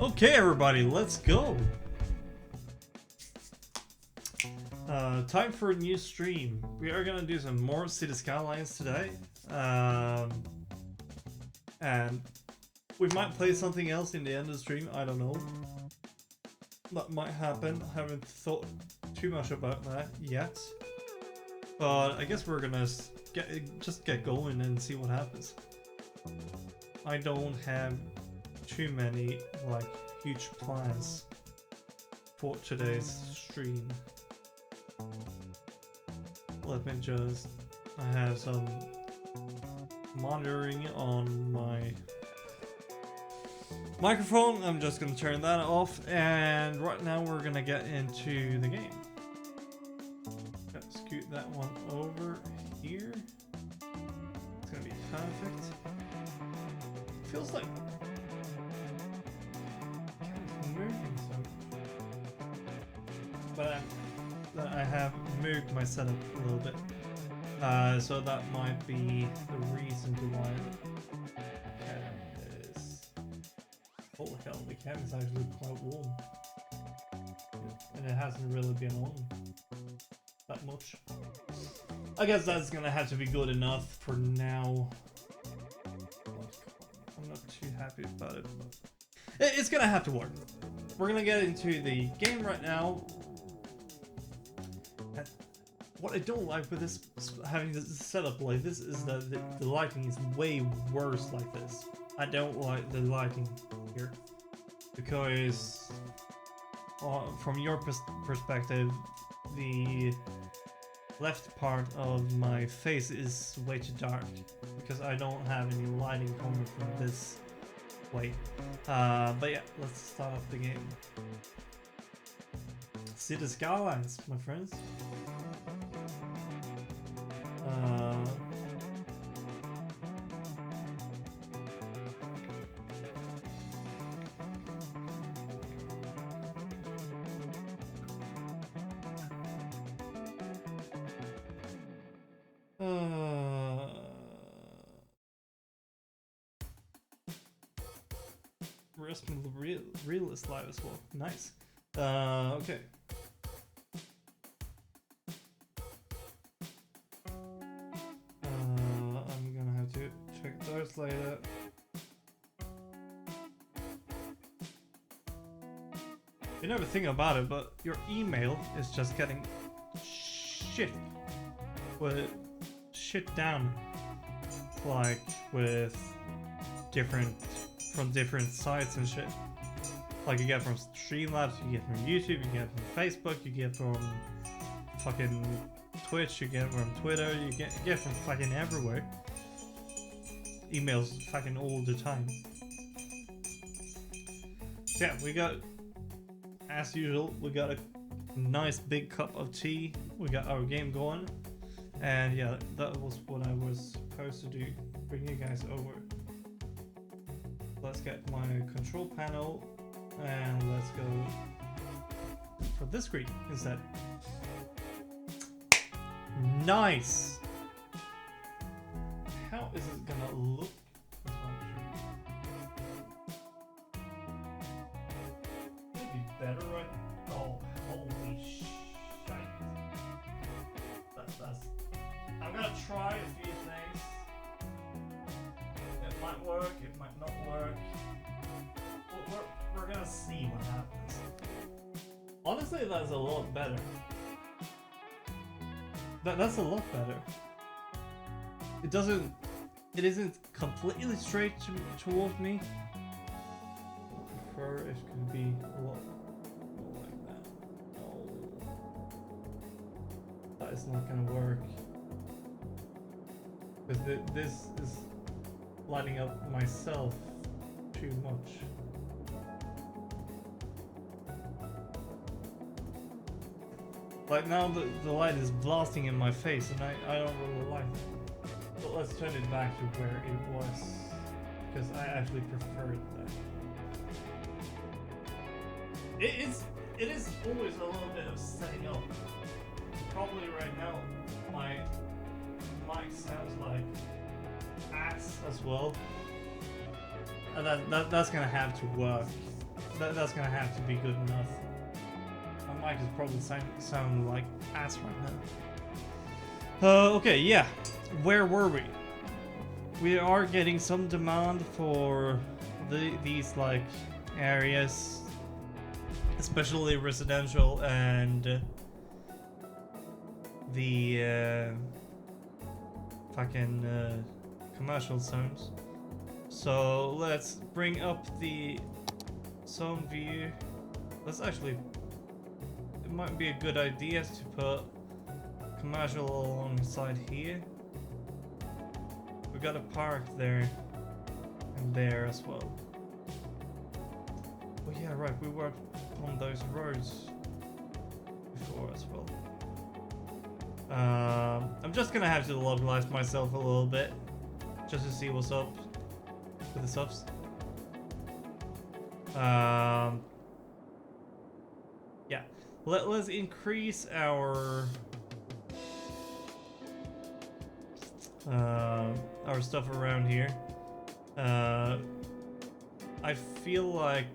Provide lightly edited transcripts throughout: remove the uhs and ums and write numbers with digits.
Okay, everybody, let's go. Time for a new stream. We are gonna do some more City Skylines today. And we might play something else in the end of the stream, I don't know. That might happen. I haven't thought too much about that yet. But I guess we're gonna just get going and see what happens. I don't have too many like huge plans for today's stream. Let me just, I have some monitoring on my microphone. I'm just gonna turn that off, and right now we're gonna get into the game. Let's scoot that one over here. It's gonna be perfect. Feels like moving so, but I have moved my setup a little bit, so that might be the reason to why the cam is. Holy hell, the cam is actually quite warm, and it hasn't really been on that much. I guess that's gonna have to be good enough for now. I'm not too happy about it, but it's gonna have to work. We're gonna get into the game right now. And what I don't like with this, having this setup like this, is that the lighting is way worse like this. I don't like the lighting here because from your perspective, the left part of my face is way too dark because I don't have any lighting coming from this way. But yeah, let's start up the game. City Skylines, my friends. Realist live as well. Nice. Okay. I'm gonna have to check those later. You never think about it, but your email is just getting shit down, like with from different sites and shit. Like you get from Streamlabs, you get from YouTube, you get from Facebook, you get from fucking Twitch, you get from Twitter, you get from fucking everywhere. Emails fucking all the time. So yeah, we got, as usual, we got a nice big cup of tea. We got our game going. And yeah, that was what I was supposed to do, bring you guys over. Let's get my control panel. And let's go for this screen instead. Nice! How is it gonna look? It'd be better, right? Oh, holy shit. That's... I'm gonna try a few things. It might work, it might not work. We're gonna see what happens. Honestly, that's a lot better. That's a lot better. It isn't completely straight towards me. I prefer it could be a lot more like that. No. That is not gonna work. Because this is lighting up myself too much. Like now the light is blasting in my face and I don't really like it. But let's turn it back to where it was, because I actually preferred that. It is always a little bit of setting up. Probably right now my mic sounds like ass as well. And that's gonna have to work that's gonna have to be good enough. My mic is probably sound like ass right now. Okay, yeah. Where were we? We are getting some demand for these like areas, especially residential and the fucking commercial zones. So let's bring up the zone view. Let's actually, it might be a good idea to put commercial alongside here. We got a park there and there as well. Oh yeah, right, we worked on those roads before as well. I'm just gonna have to localize myself a little bit just to see what's up with the subs. Yeah, let's increase our stuff around here. I feel like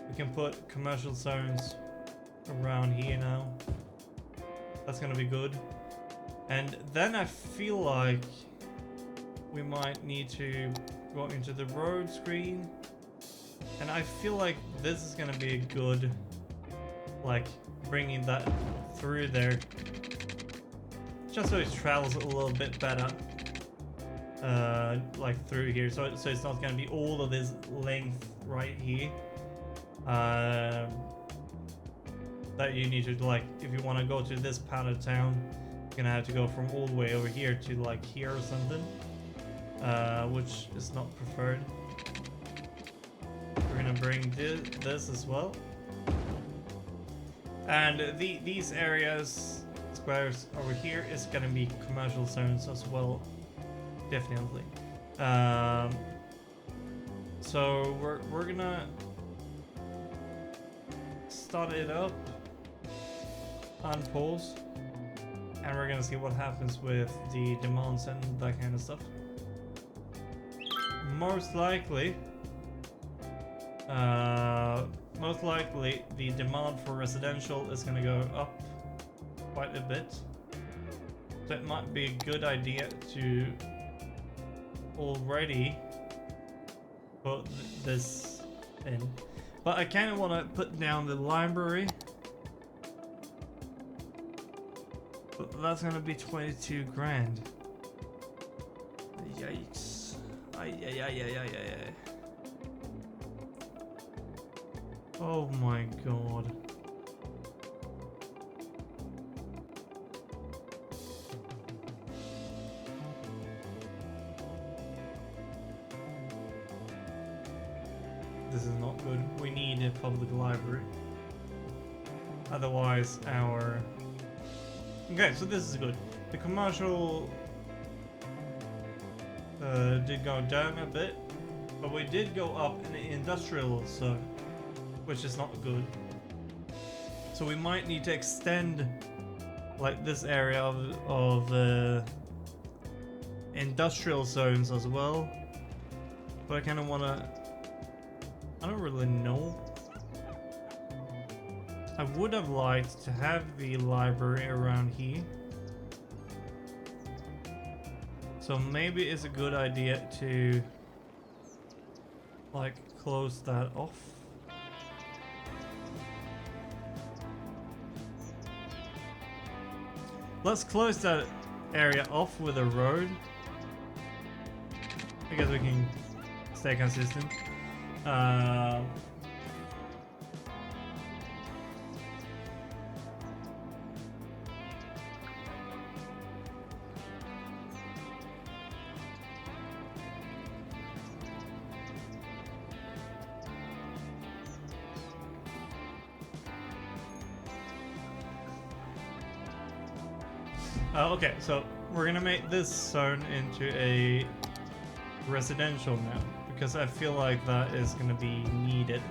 we can put commercial zones around here now. That's gonna be good. And then I feel like we might need to go into the road screen. And I feel like this is gonna be a good, like, bringing that through there. Just so it travels a little bit better. Like through here. So it's not gonna be all of this length right here. That you need to, like, if you want to go to this part of town, you're gonna have to go from all the way over here to like here or something, which is not preferred. We're gonna bring this as well, and these areas, squares over here, is gonna be commercial zones as well, definitely. So we're gonna start it up on pause, and we're gonna see what happens with the demands and that kind of stuff. Most likely the demand for residential is gonna go up quite a bit, so it might be a good idea to already put this in. But I kind of want to put down the library. But that's going to be 22 grand. Yikes. Ay. Oh my god. This is not good. We need a public library. Otherwise our... Okay, so this is good. The commercial did go down a bit, but we did go up in the industrial zone, which is not good. So we might need to extend like this area of industrial zones as well. But I kind of want to... I don't really know. I would have liked to have the library around here. So maybe it's a good idea to like close that off. Let's close that area off with a road. I guess we can stay consistent. Okay, so we're gonna make this zone into a residential now, because I feel like that is gonna be needed.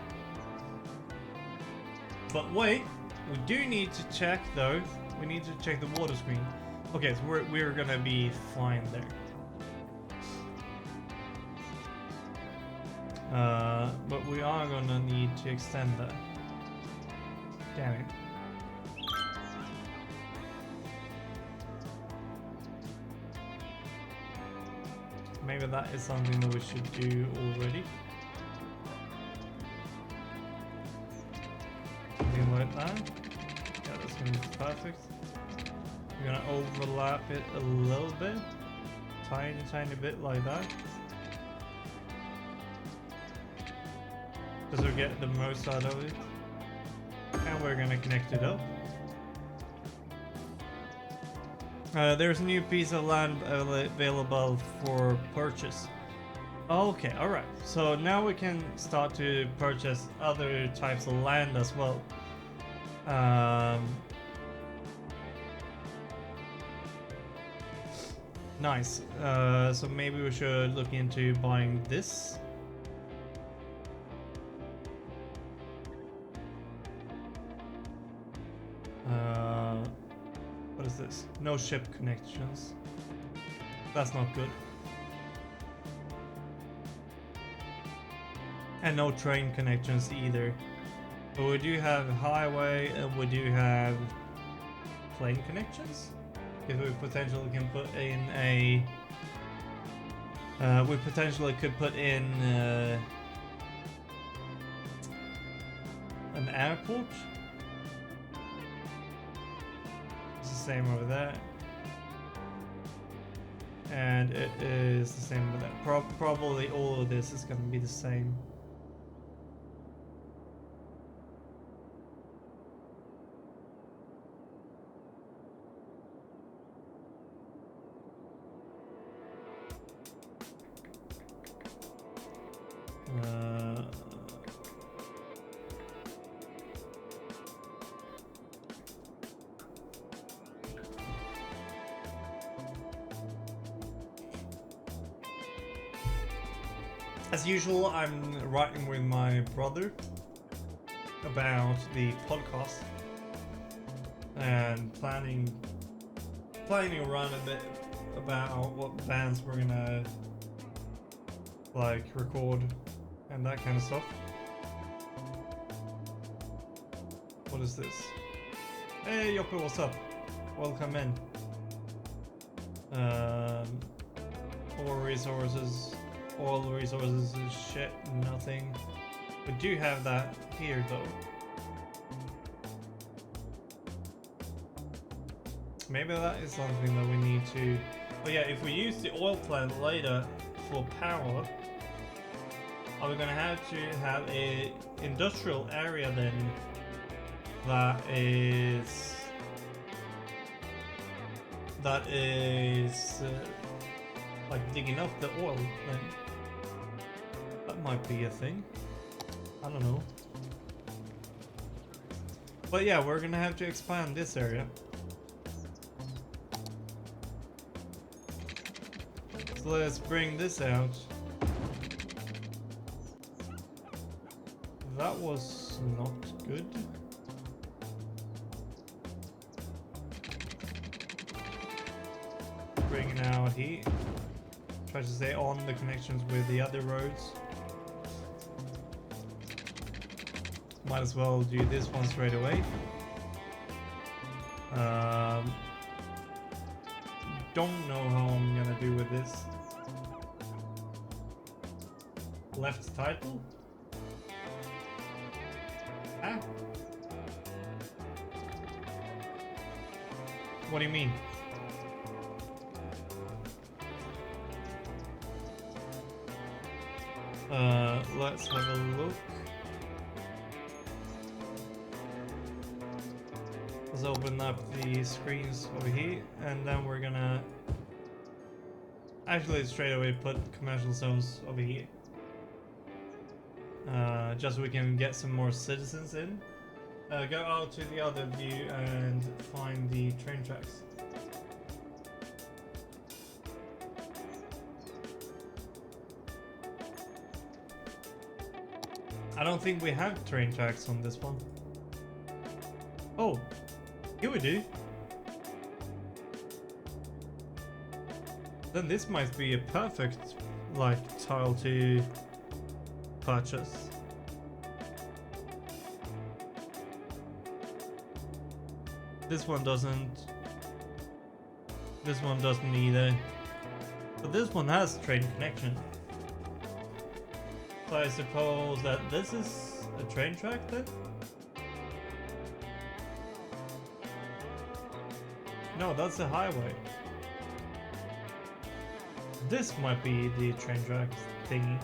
But wait, we do need to check though. We need to check the water screen. Okay, so we're gonna be fine there. But we are gonna need to extend that. Damn it. Maybe that is something that we should do already. Something like that. Yeah, that's gonna be perfect. We're gonna overlap it a little bit. Tiny bit like that. Because we're getting the most out of it. And we're gonna connect it up. There's a new piece of land available for purchase. Okay, alright. So now we can start to purchase other types of land as well. Nice. So maybe we should look into buying this. What is this? No ship connections. That's not good. And no train connections either. But we do have highway and we do have plane connections. If we potentially can put in a... we potentially could put in an airport. It's the same over there. And it is the same over there. Probably all of this is going to be the same. As usual, I'm writing with my brother about the podcast and planning around a bit about what bands we're gonna like record and that kind of stuff. What is this? Hey Yoppe, what's up? Welcome in. All resources. All the resources is shit, nothing. We do have that here though. Maybe that is something that we need to... Oh yeah, if we use the oil plant later for power, are we gonna have to have a industrial area then that is like digging up the oil then? That might be a thing. I don't know. But yeah, we're gonna have to expand this area. So let's bring this out. That was not good. Bring it out here. Try to stay on the connections with the other roads. Might as well do this one straight away. Don't know how I'm gonna do with this. Left title? Ah? What do you mean? Let's have a look. Let's open up the screens over here, and then we're gonna actually straight away put commercial zones over here. Just so we can get some more citizens in. Go out to the other view and find the train tracks. I don't think we have train tracks on this one. Oh, here we do. Then this might be a perfect like tile to purchase. This one doesn't. This one doesn't either. But this one has train connection. So I suppose that this is a train track then? No, that's a highway. This might be the train track thingy.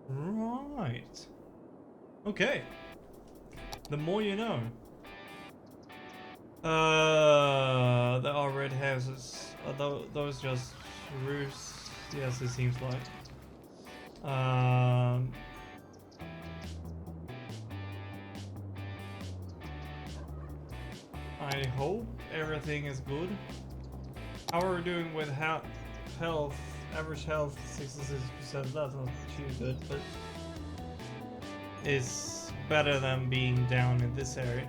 Right. Okay. The more you know. There are red houses. Are those just roofs? Yes, it seems like. I hope everything is good. How are we doing with health? Average health 66%. That's not too good, but it's better than being down in this area.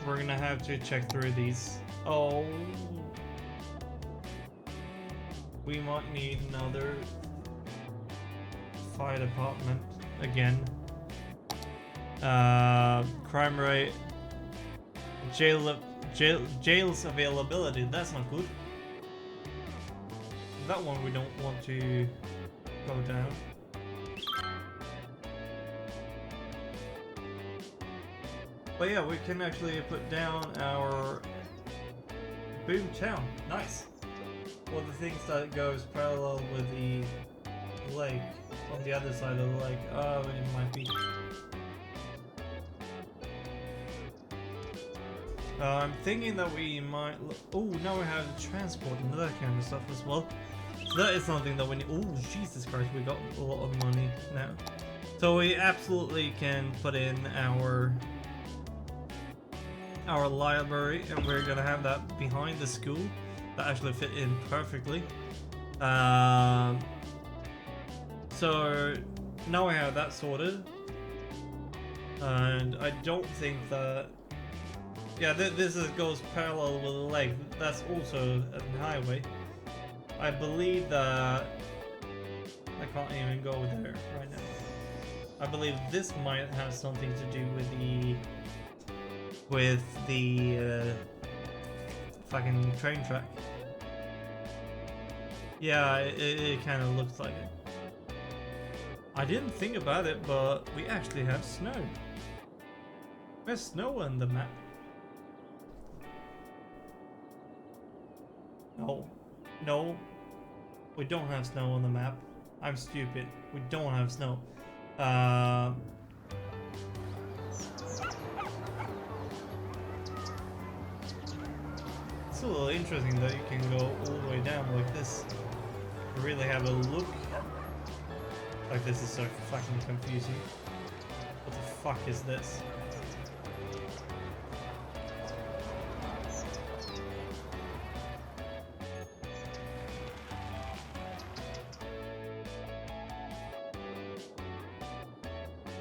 We're gonna have to check through these. Oh, we might need another fire department again. Crime rate, jail's availability. That's not good. That one we don't want to go down. But yeah, we can actually put down our boom town. Nice. Well, the things that goes parallel with the lake on the other side of the lake. Oh, it might be. I'm thinking that we might. Oh, now we have transport and that kind of stuff as well. So that is something that we need. Oh, Jesus Christ, we got a lot of money now. So we absolutely can put in our library, and we're gonna have that behind the school. That actually fit in perfectly. So now we have that sorted, and I don't think that. Yeah, this goes parallel with the lake. That's also a highway. I believe that I can't even go there right now. I believe this might have something to do with the fucking train track. Yeah, it kind of looks like it. I didn't think about it, but we actually have snow. There's snow on the map. No, we don't have snow on the map. I'm stupid. We don't have snow. It's a little interesting that you can go all the way down like this. Really have a look. Like, this is so fucking confusing. What the fuck is this?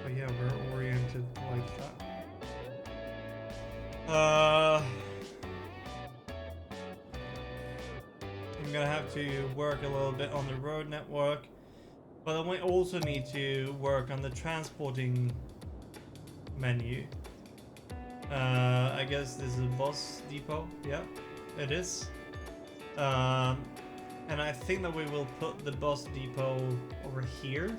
Oh yeah, we're oriented like that. I'm gonna have to work a little bit on the road network, but I might also need to work on the transporting menu. I guess this is a bus depot. Yeah, it is. And I think that we will put the bus depot over here.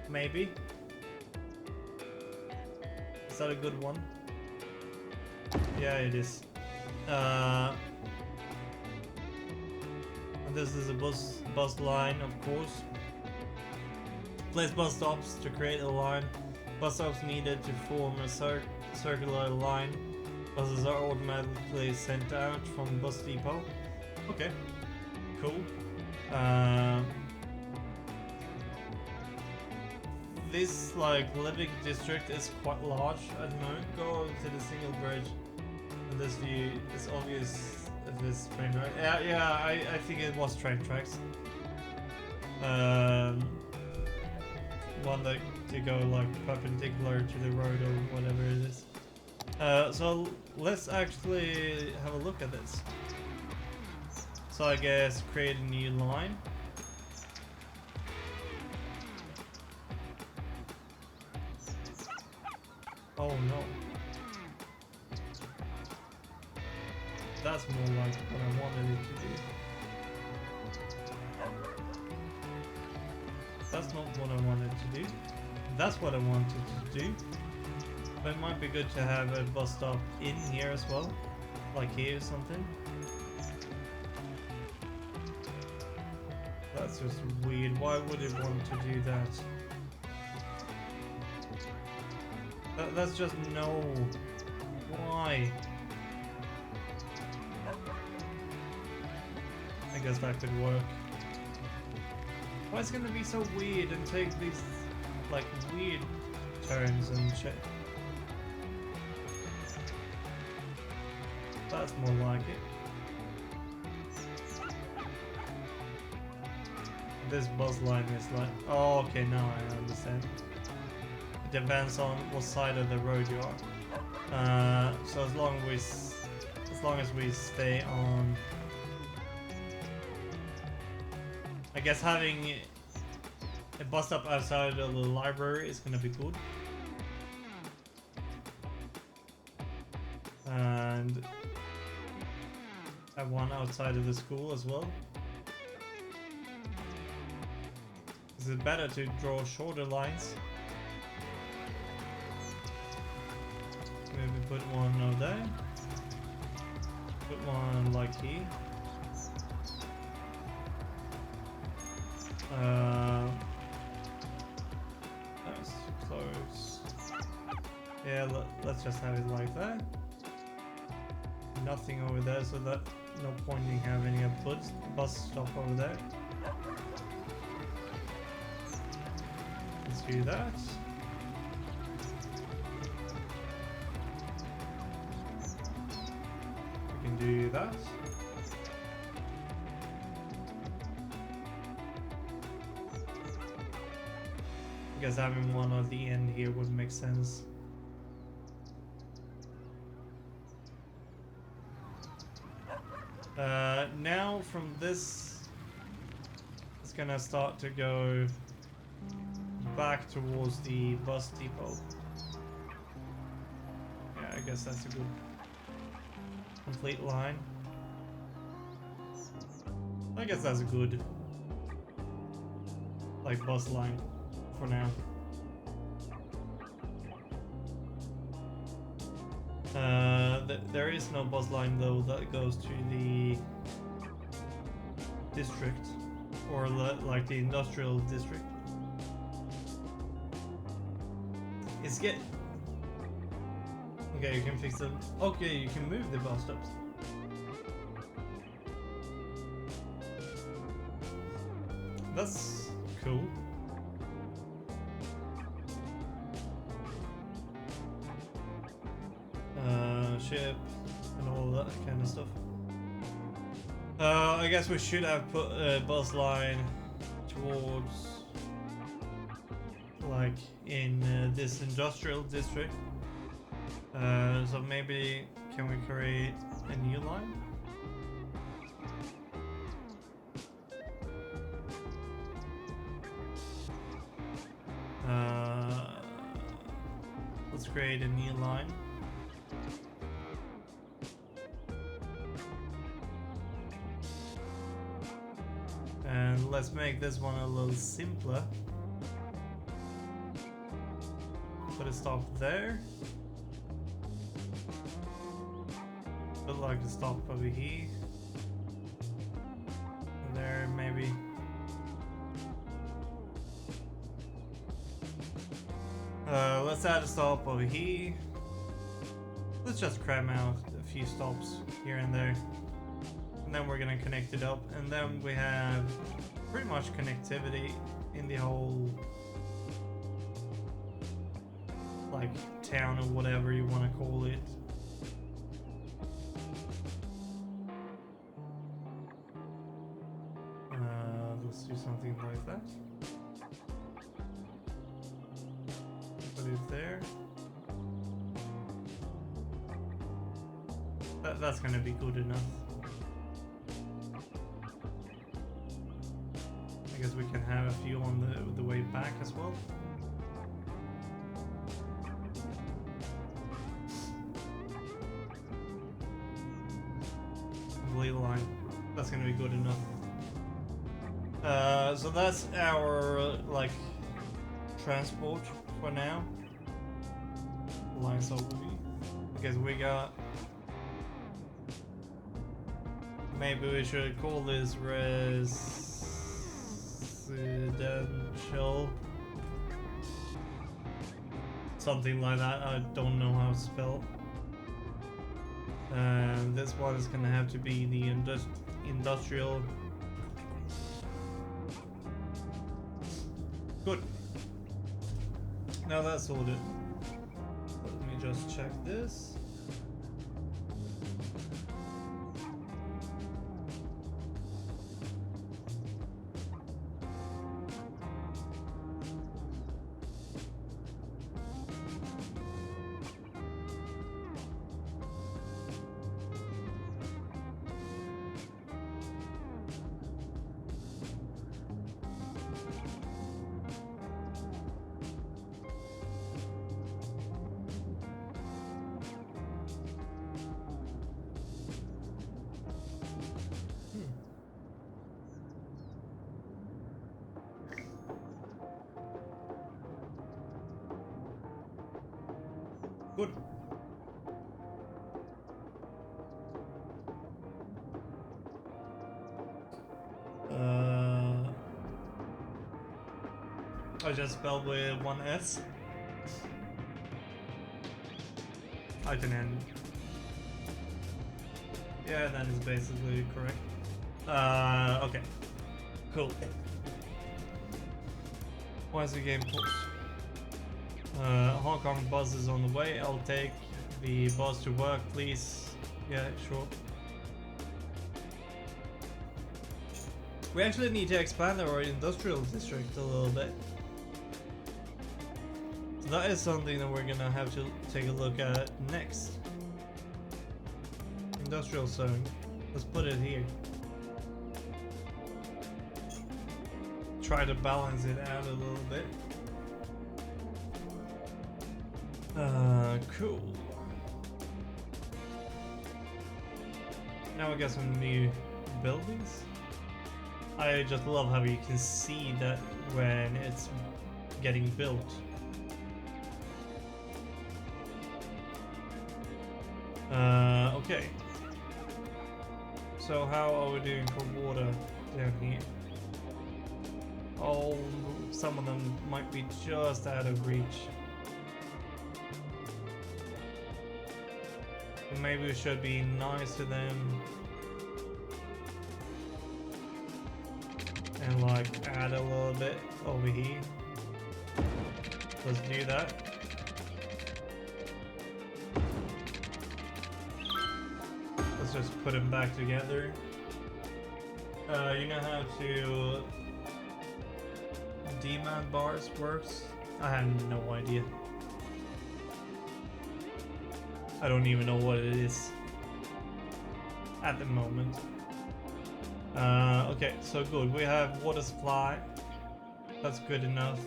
Maybe. Is that a good one? Yeah, it is. And this is a bus line, of course. Place bus stops to create a line. Bus stops needed to form a circular line. Buses are automatically sent out from bus depot. Okay, cool. This living district is quite large at the moment. Go to the single bridge, and this view is obvious. If this train track, yeah, I think it was train tracks. One that to go perpendicular to the road or whatever it is. So let's actually have a look at this. So I guess create a new line. Oh no. That's more like what I wanted it to do. That's not what I wanted to do. That's what I wanted to do. But it might be good to have a bus stop in here as well. Like here or something. That's just weird. Why would it want to do that? That's just no. Why? I guess that could work. Why is it gonna be so weird and take these like weird turns and shit? That's more like it. This bus line is like, oh, okay, now I understand. It depends on what side of the road you are. So as long as we stay on, I guess having a bus stop outside of the library is gonna be cool. And have one outside of the school as well. Is it better to draw shorter lines? Maybe put one over there. Put one like here. That's too close. Yeah, let's just have it like that. Nothing over there, so that no point in having a bus stop over there. Let's do that. We can do that. I guess having one at the end here would make sense. Now from this, it's gonna start to go back towards the bus depot. Yeah, I guess that's a good complete line. I guess that's a good like bus line for now. There is no bus line though that goes to the district or like the industrial district. It's okay, you can fix them. Okay, you can move the bus stops. That's cool. Ship and all that kind of stuff. I guess we should have put a bus line towards like in this industrial district. So maybe can we create a new line? Let's create a new line. And let's make this one a little simpler. Put a stop there. Put like the stop over here. There maybe. Let's add a stop over here. Let's just cram out a few stops here and there. And then we're gonna connect it up, and then we have pretty much connectivity in the whole like town or whatever you want to call it. Let's do something like that. Put it there. That's gonna be good enough. I guess we can have a few on the way back as well. Ley line. That's gonna be good enough. So that's our like transport for now. Lines overview. Because we got. Maybe we should call this residential. Something like that. I don't know how to spell. And this one is gonna have to be the industrial. Good. Now that's sorted. Let me just check this. Good. I just spelled with one S. I can end. Yeah, that is basically correct. Okay. Cool. Why is the game paused? Hong Kong bus is on the way. I'll take the bus to work, please. Yeah, sure. We actually need to expand our industrial district a little bit. So that is something that we're gonna have to take a look at next. Industrial zone. Let's put it here. Try to balance it out a little bit. Cool. Now we got some new buildings. I just love how you can see that when it's getting built. Okay. So how are we doing for water down here? Oh, some of them might be just out of reach. Maybe we should be nice to them and like add a little bit over here. Let's do that. Let's just put them back together. You know how to demand bars works? I have no idea. I don't even know what it is at the moment. Okay, so good. We have water supply. That's good enough.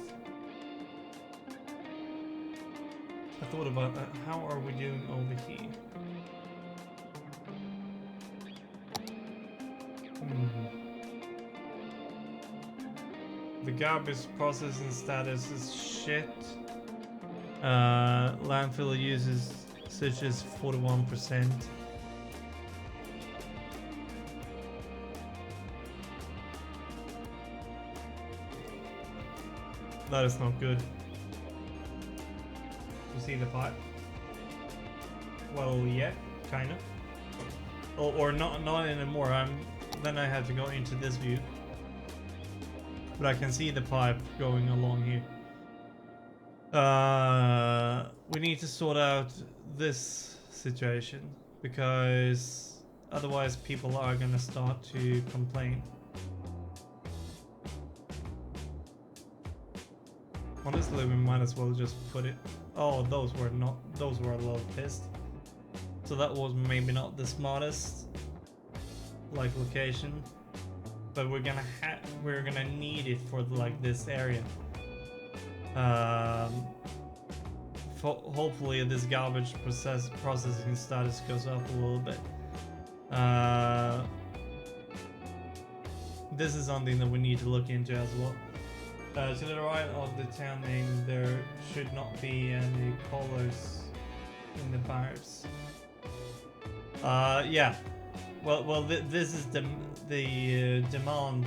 I thought about that. How are we doing over here? The garbage processing status is shit. Landfill uses such as 41%. That is not good. You see the pipe? Well, yeah, kind of. Or not anymore. Then I have to go into this view. But I can see the pipe going along here. We need to sort out this situation because otherwise people are gonna start to complain. Honestly, we might as well just put it. Oh, those were a little pissed. So that was maybe not the smartest like location, but we're gonna need it for like this area. Hopefully this garbage processing status goes up a little bit. This is something that we need to look into as well. To the right of the town name, there should not be any colors in the bars. Yeah. Well, this is the demand.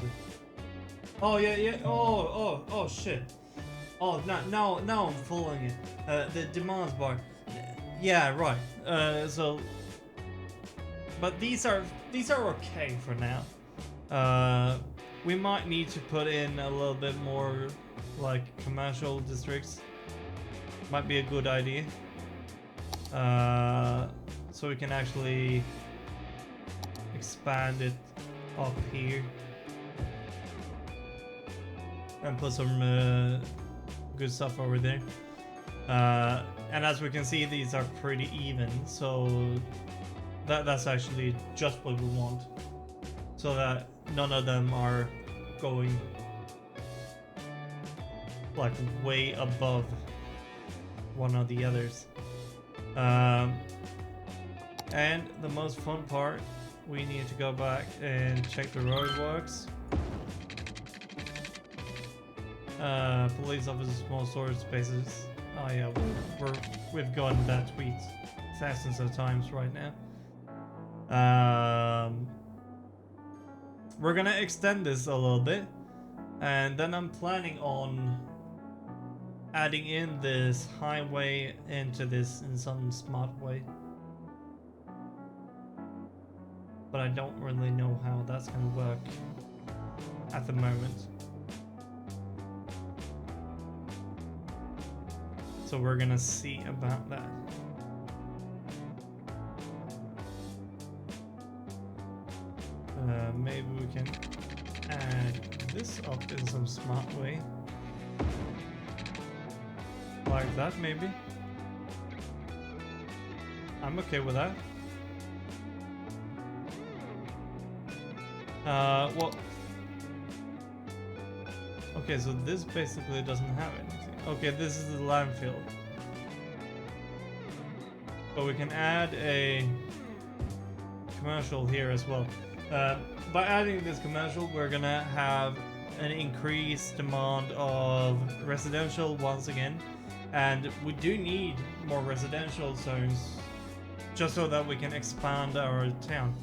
Oh yeah. Oh shit. Oh, now I'm following it. The demand bar. Yeah, right. So, but these are okay for now. We might need to put in a little bit more like commercial districts. Might be a good idea. So we can actually expand it up here and put some good stuff over there. And as we can see, these are pretty even, so that's actually just what we want, so that none of them are going like way above one of the others. And the most fun part, we need to go back and check the roadworks. Police officers, small storage spaces. Oh yeah, we've gotten that tweet thousands of times right now. We're gonna extend this a little bit, and then I'm planning on adding in this highway into this in some smart way. But I don't really know how that's gonna work at the moment. So we're gonna see about that. Maybe we can add this up in some smart way. Like that, maybe. I'm okay with that. Well, okay, so this basically doesn't have anything. Okay, this is the landfill. But we can add a commercial here as well. By adding this commercial, we're gonna have an increased demand of residential once again. And we do need more residential zones just so that we can expand our town.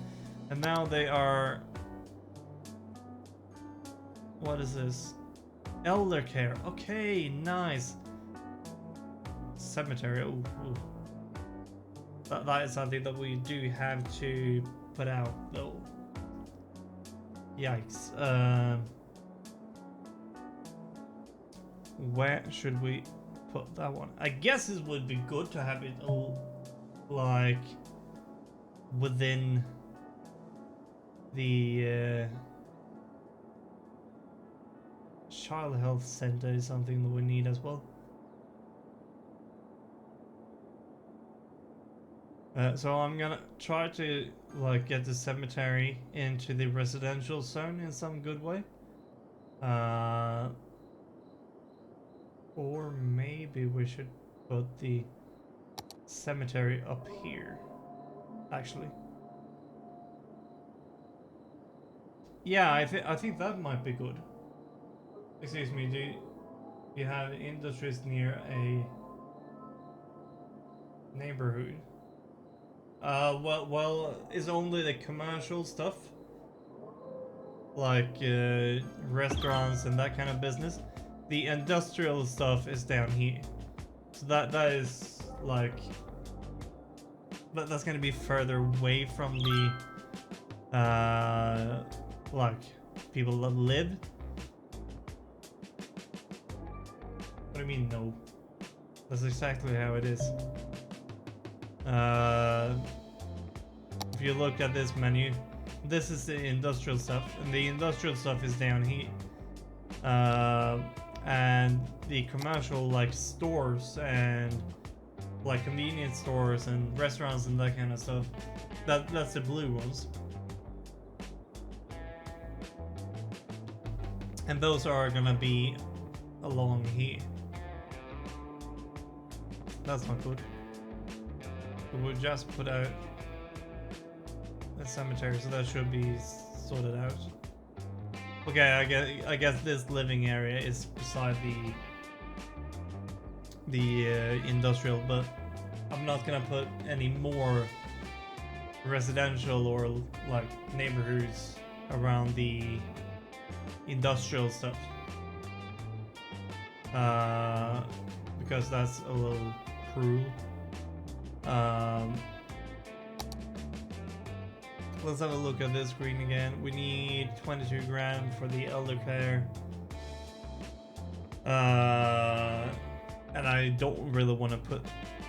And now they are... What is this? Elder care. Okay, nice. Cemetery. Ooh, ooh. That is something that we do have to put out though. Yikes. Where should we put that one? I guess it would be good to have it all like within the child health center is something that we need as well. So I'm gonna try to like get the cemetery into the residential zone in some good way. Or maybe we should put the cemetery up here, actually. Yeah, I think that might be good. Excuse me, do you have industries near a neighborhood? Well, it's only the commercial stuff, like restaurants and that kind of business. The industrial stuff is down here, so that is like that's gonna be further away from the like people that live. What do you mean no? That's exactly how it is. If you look at this menu, this is the industrial stuff, and the industrial stuff is down here. And the commercial, like stores and like convenience stores and restaurants and that kind of stuff. That's the blue ones. And those are gonna be along here. That's not good. We'll just put out a cemetery, so that should be sorted out. Okay, I guess this living area is beside the industrial, but I'm not gonna put any more residential or like neighborhoods around the industrial stuff, because that's a little cruel. Let's have a look at this screen again. We need 22 grand for the elder care. And I don't really want to put...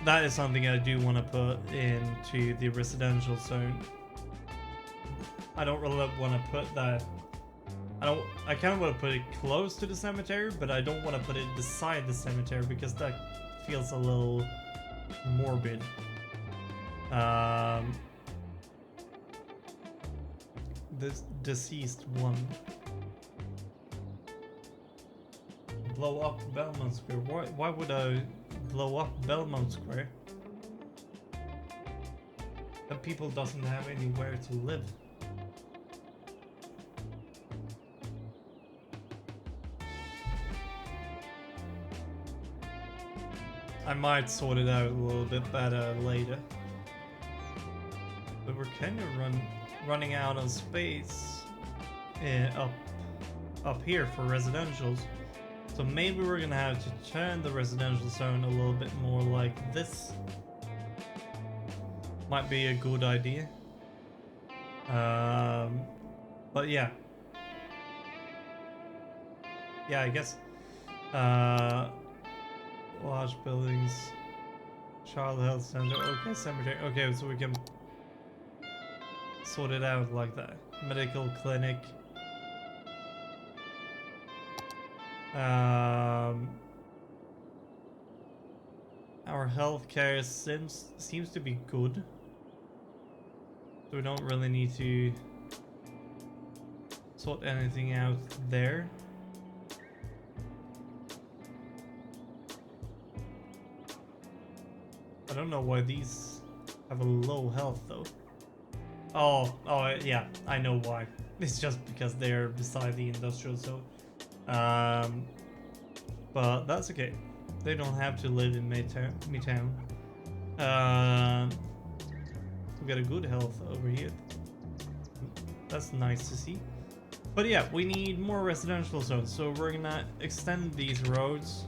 That is something I do want to put into the residential zone. I don't really want to put that... I kind of want to put it close to the cemetery, but I don't want to put it beside the cemetery because that feels a little morbid. This deceased one. Blow up Belmont Square. Why would I blow up Belmont Square? The people doesn't have anywhere to live. I might sort it out a little bit better later. But we're kind of running out of space up here for residentials. So maybe we're gonna have to turn the residential zone a little bit more like this. Might be a good idea. But yeah. Yeah, I guess. Large buildings. Child health center. Okay, cemetery. Okay, so we can sort it out like that. Medical clinic. Our healthcare seems to be good, so we don't really need to sort anything out there. I don't know why these have a low health though. Oh yeah, I know why. It's just because they're beside the industrial zone. But that's okay. They don't have to live in Midtown. We got a good health over here. That's nice to see. But yeah, we need more residential zones, so we're gonna extend these roads.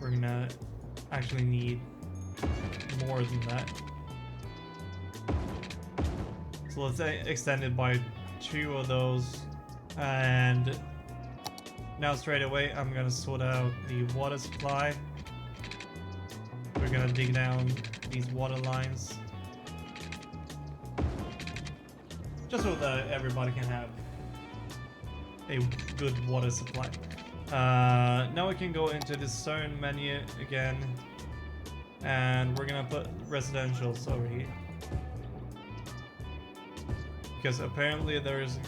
We're gonna actually need more than that. So let's extend it by 2 of those, and now straight away I'm gonna sort out the water supply. We're gonna dig down these water lines just so that everybody can have a good water supply. Now we can go into the zone menu again, and we're gonna put residentials over here because apparently there is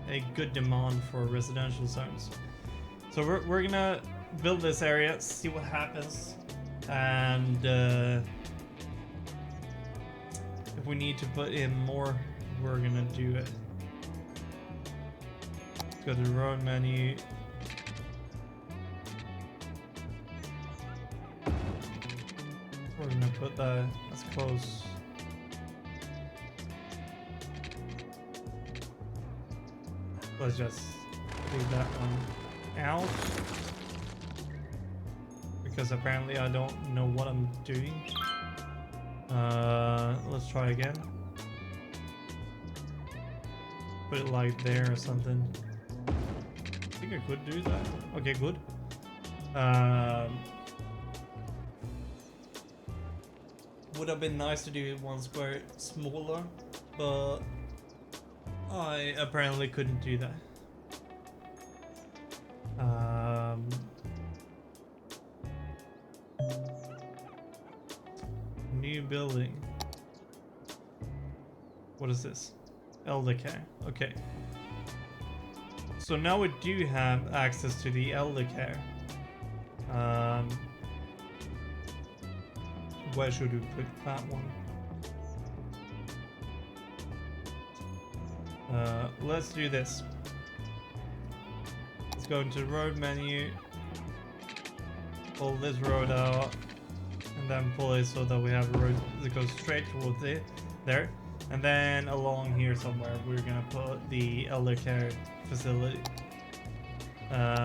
a good demand for residential zones. So we're gonna build this area, see what happens, and if we need to put in more, we're gonna do it. Go to the road menu. We're gonna put that as close. Let's just leave that one out, because apparently I don't know what I'm doing. Let's try again. Put it like there or something. I think I could do that. Okay, good. Would have been nice to do one square smaller, but I apparently couldn't do that. New building. What is this? Elder care. Okay. So now we do have access to the elder care. Where should we put that one? Let's do this. Let's go into road menu, pull this road out, and then pull it so that we have a road that goes straight towards it there. And then along here somewhere we're gonna put the elder care facility.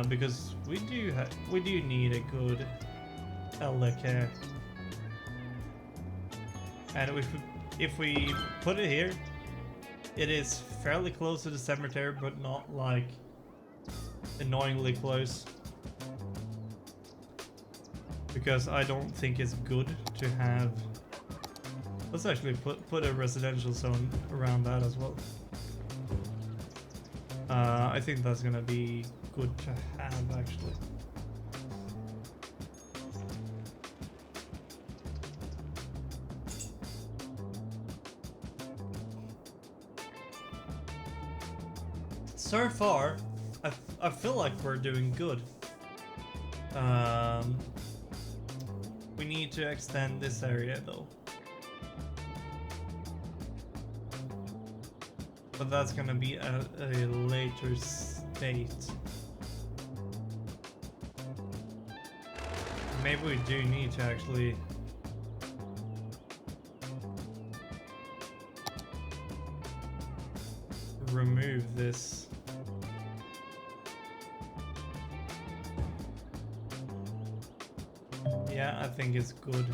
Because we do need a good elder care. And if we put it here, it is fairly close to the cemetery, but not like annoyingly close. Because I don't think it's good to have. Let's actually put a residential zone around that as well. I think that's gonna be good to have actually. So far, I feel like we're doing good. We need to extend this area though. But that's gonna be a later state. Maybe we do need to actually remove this. Yeah, I think it's good.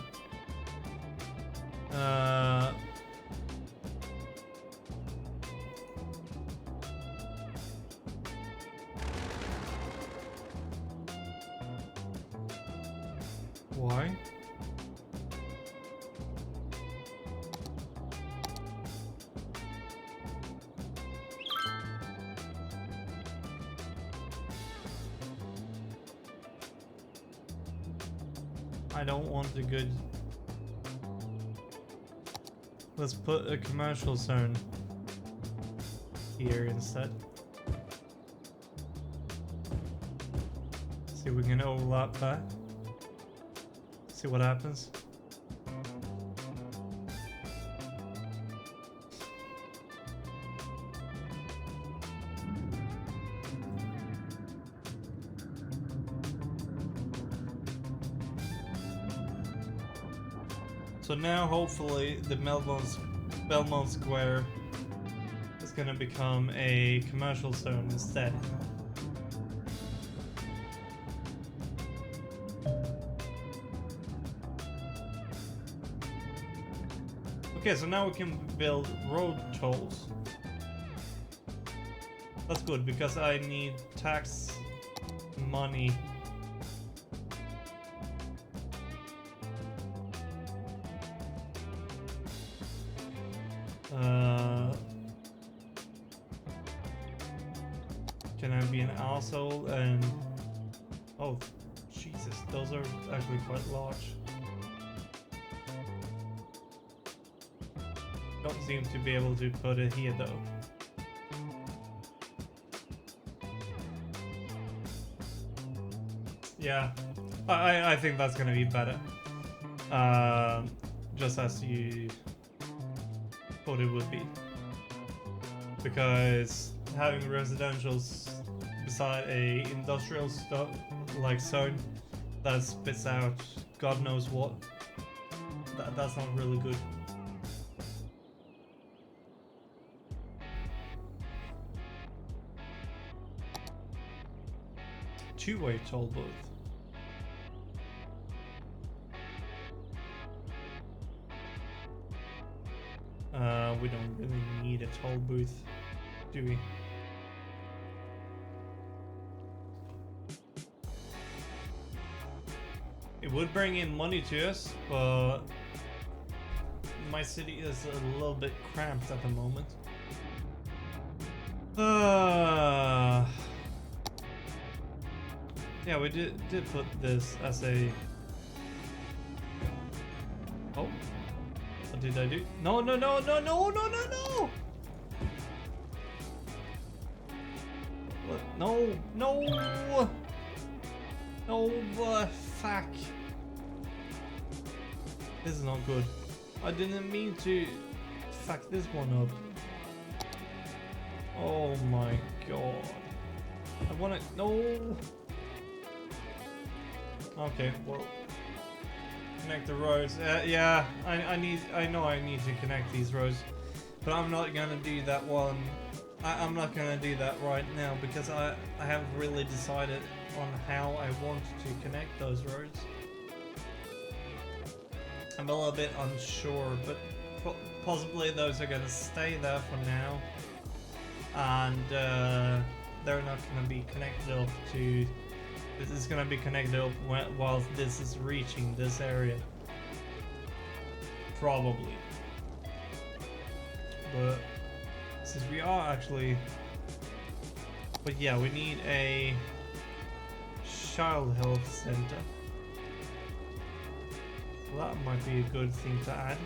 Why? I don't want the good. Let's put a commercial zone here instead. See if we can overlap that. See what happens. So now hopefully the Belmont Square is gonna become a commercial zone instead. Okay, so now we can build road tolls. That's good because I need tax money. Can I be an asshole and... Oh, Jesus, those are actually quite large. Don't seem to be able to put it here though. Yeah, I think that's gonna be better. Just as you thought it would be. Because having residentials beside a industrial stuff like zone that spits out God knows what, that's not really good. Two-way toll booth. We don't really need a toll booth, do we? It would bring in money to us, but my city is a little bit cramped at the moment. Yeah, we did put this as a... Oh. What did I do? No, no, no, no, no, no, no, no! What? No, no! No, fuck. This is not good. I didn't mean to fuck this one up. Oh my god. I wanna... No! Okay, well... Connect the roads. Yeah, I know I need to connect these roads. But I'm not gonna do that one. I'm not gonna do that right now because I haven't really decided on how I want to connect those roads. I'm a little bit unsure, but possibly those are gonna stay there for now. And they're not gonna be connected up to... This is gonna be connected up whilst this is reaching this area. Probably. But since we are actually... But yeah, we need a child health center. So that might be a good thing to add.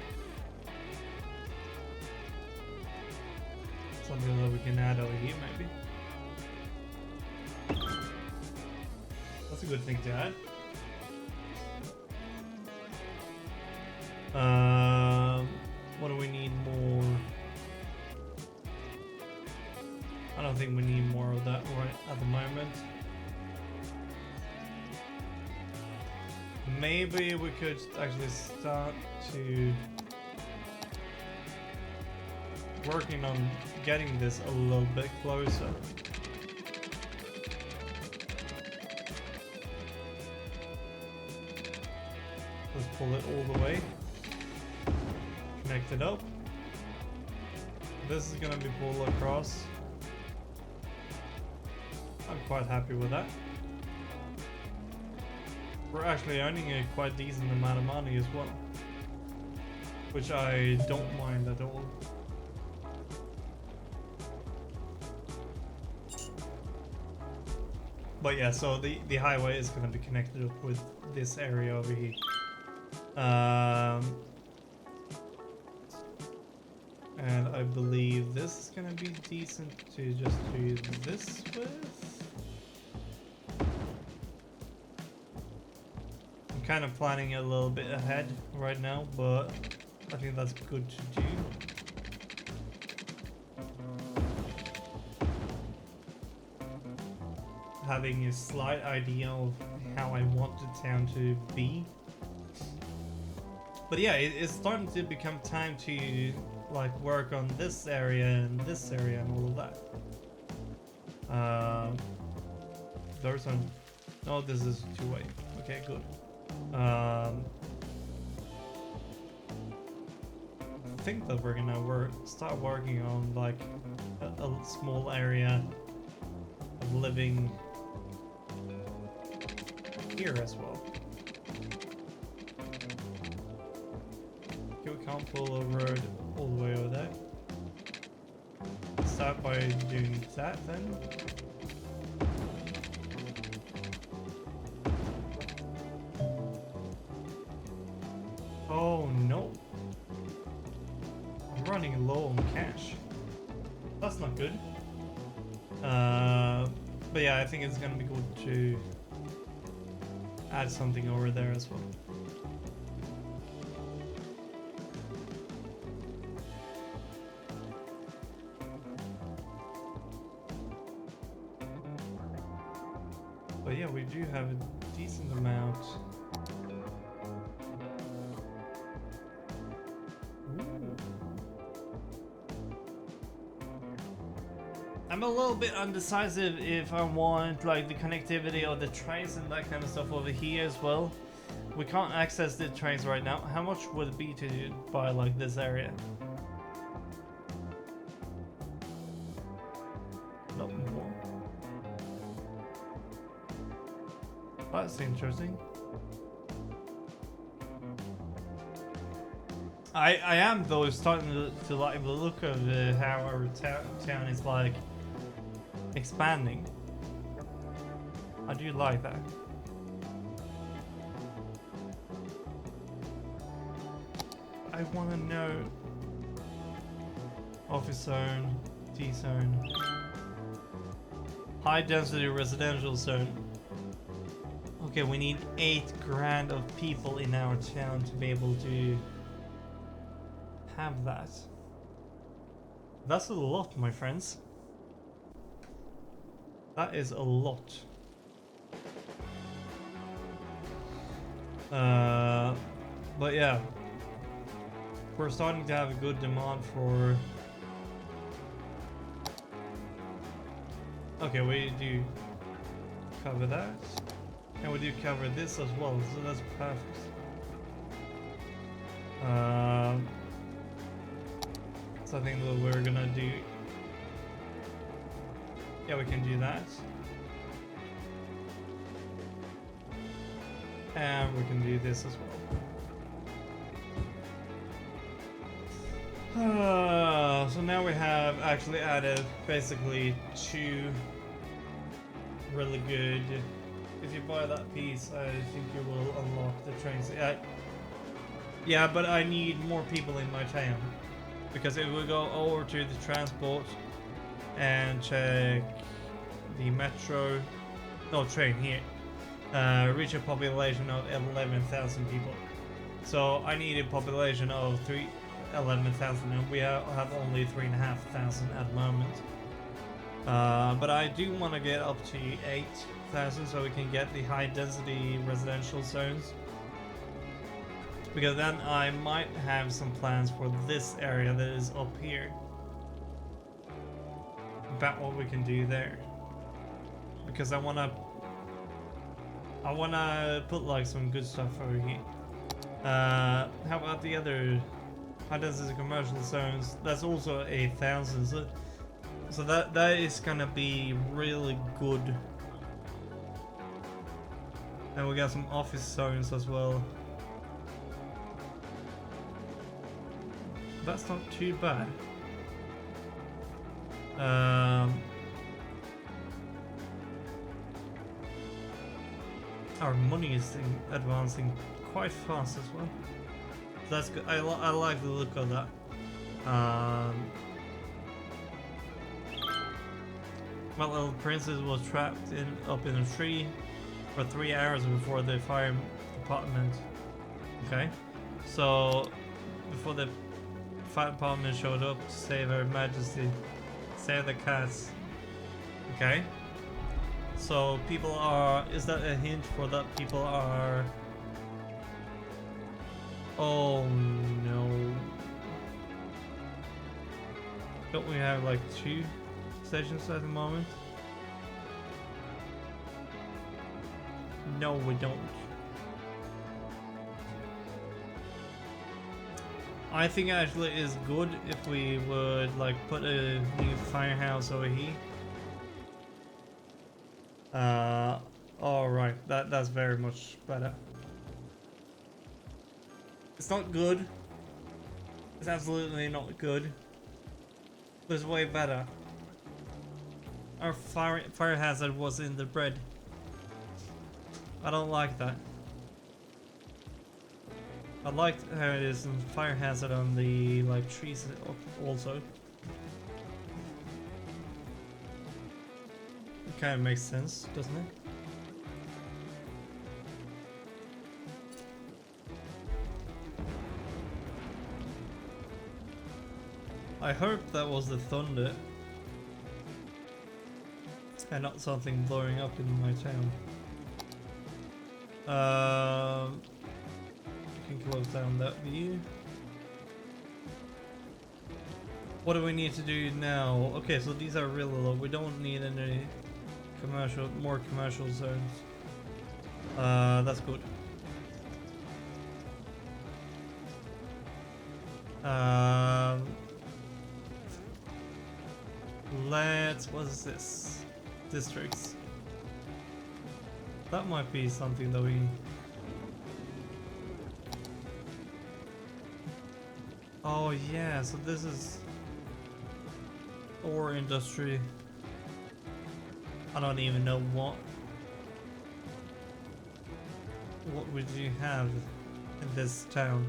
Something that we can add over here maybe. That's a good thing to add. What do we need more? I don't think we need more of that right at the moment. Maybe we could actually start to working on getting this a little bit closer. Let's pull it all the way. Connect it up. This is gonna be pulled across. I'm quite happy with that. We're actually earning a quite decent amount of money as well, which I don't mind at all. But yeah, so the highway is going to be connected up with this area over here. And I believe this is going to be decent to just do this with. I'm kind of planning a little bit ahead right now, but I think that's good to do. Having a slight idea of how I want the town to be. But yeah, it's starting to become time to like work on this area and this area and all of that. There's on... No, this is two-way. Okay, good. I think that we're gonna start working on like a small area of living here as well. Okay, we can't pull a road all the way over there. Start by doing that then. Oh no. I'm running low on cash. That's not good. But yeah, I think it's gonna be good to add something over there as well. But yeah, we do have a decent amount. I'm a little bit undecisive if I want like the connectivity of the trains and that kind of stuff over here as well. We can't access the trains right now. How much would it be to buy like this area? Not more. That's interesting. I am though starting to like the look of how our town is like expanding. I do like that. I want to know office zone, T zone, high density residential zone. Okay, we need 8 grand of people in our town to be able to have that. That's a lot, my friends. That is a lot. But yeah, we're starting to have a good demand for. Okay, we do cover that, and we do cover this as well, so that's perfect. So I think that we're gonna do. Yeah, we can do that. And we can do this as well. So now we have actually added basically 2 really good. If you buy that piece, I think you will unlock the trains. Yeah, but I need more people in my town. Because if we go over to the transport and check the metro, no, train here, reach a population of 11,000 people. So I need a population of 11,000, and we have only 3,500 at the moment. But I do want to get up to 8,000 so we can get the high density residential zones. Because then I might have some plans for this area that is up here. About what we can do there. Because I wanna put like some good stuff over here. How about the other high density commercial zones? That's also 1,000. So that is gonna be really good. And we got some office zones as well. That's not too bad. Our money is advancing quite fast as well. So that's good. I like the look of that. My little princess was trapped up in a tree for 3 hours before the fire department. Okay, so before the fire department showed up to save Her Majesty, save the cats. Okay, so people are. Is that a hint for that people are? Oh no! Don't we have like 2 stations at the moment? No, we don't. I think actually is good if we would like put a new firehouse over here. Alright, that's very much better. It's not good. It's absolutely not good. But it's way better. Our fire hazard was in the bread. I don't like that. I like how it is in fire hazard on the like trees also. It kind of makes sense, doesn't it? I hope that was the thunder and not something blowing up in my town. Can close down that view. What do we need to do now? Okay, so these are really low. We don't need any more commercial zones. That's good. What is this? Districts. That might be something that we. Oh yeah, so this is ore industry. I don't even know what what would you have in this town?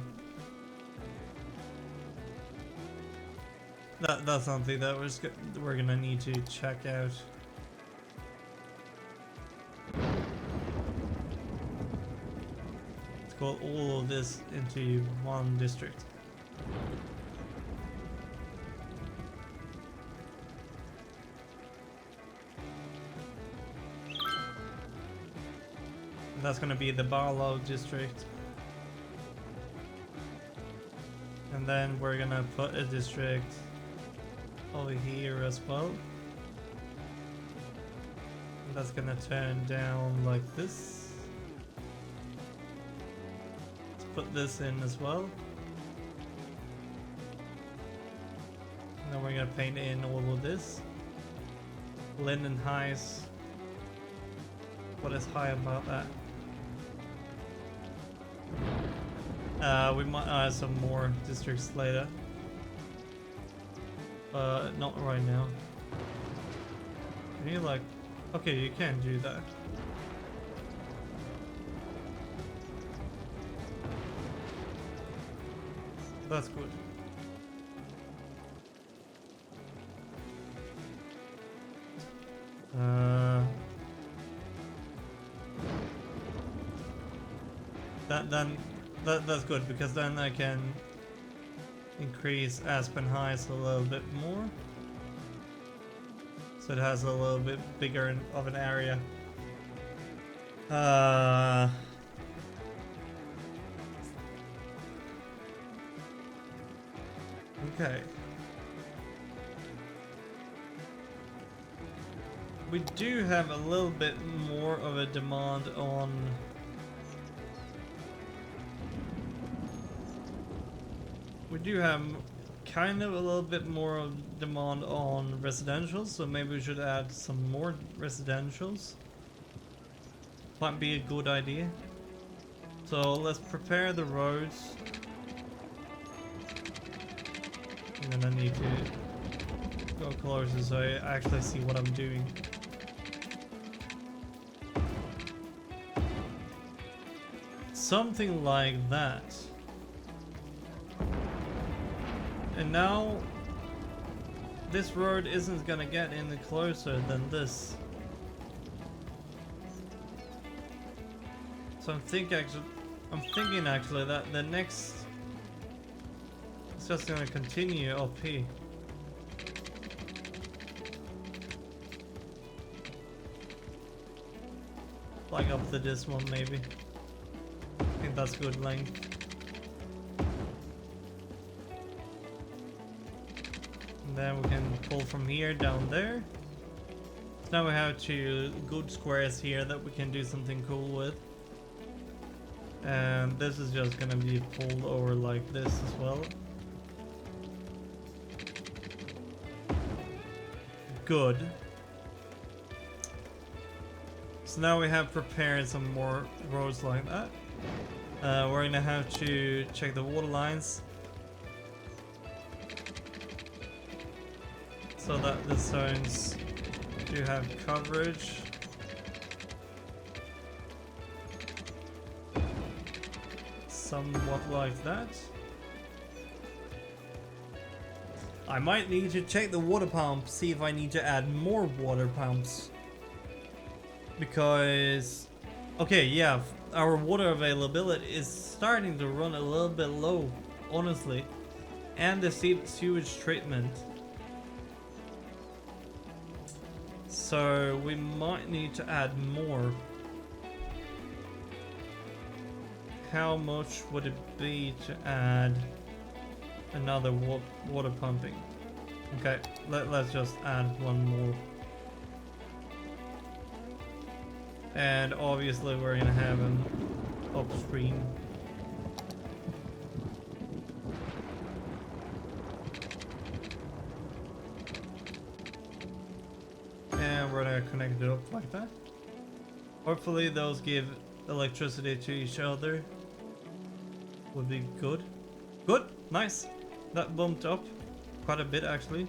That's something that we're gonna need to check out. Let's call all of this into one district. And that's gonna be the Barlow district. And then we're gonna put a district over here as well. And that's gonna turn down like this. Let's put this in as well. And then we're gonna paint in all of this. Linden Heights. What is high about that? We might add some more districts later. Not right now. Can you like... Okay, you can do that. That's good. That's good, because then I can increase Aspen Heights a little bit more, so it has a little bit bigger of an area. Okay. We do have a little bit more of a demand on... We do have kind of a little bit more of demand on residentials, so maybe we should add some more residentials. Might be a good idea. So let's prepare the roads. And then I need to go closer so I actually see what I'm doing. Something like that. And now this road isn't gonna get any closer than this. So I'm thinking actually that the next is just gonna continue up here. Like up to this one maybe. I think that's good length. Then we can pull from here down there. So now we have two good squares here that we can do something cool with. And this is just gonna be pulled over like this as well. Good. So now we have prepared some more roads like that. We're gonna have to check the water lines, so that the zones do have coverage. Somewhat like that. I might need to check the water pump, see if I need to add more water pumps. Because, okay, yeah, our water availability is starting to run a little bit low, honestly. And the sewage treatment. So we might need to add more. How much would it be to add another water pumping? Okay, let's just add one more. And obviously we're gonna have an upstream. And we're gonna connect it up like that. Hopefully those give electricity to each other. Would be good. Good, nice. That bumped up quite a bit actually.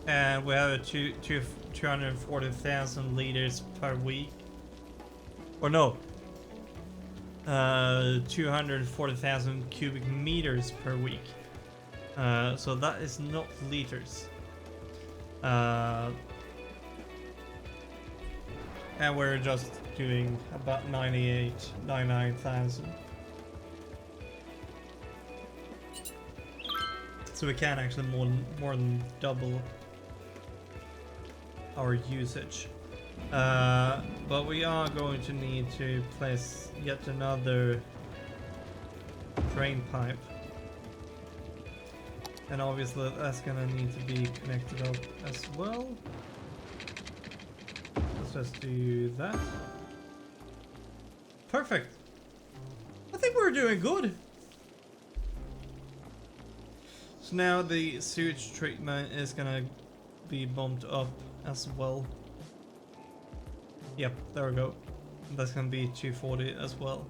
and we have a 240,000 liters per week. Or no, 240,000 cubic meters per week. So that is not liters. And we're just doing about 99,000. So we can actually more than double our usage. But we are going to need to place yet another drain pipe. And obviously that's gonna need to be connected up as well. Let's just do that. Perfect. I think we're doing good. So now the sewage treatment is gonna be bumped up as well. Yep, there we go. That's gonna be 240 as well.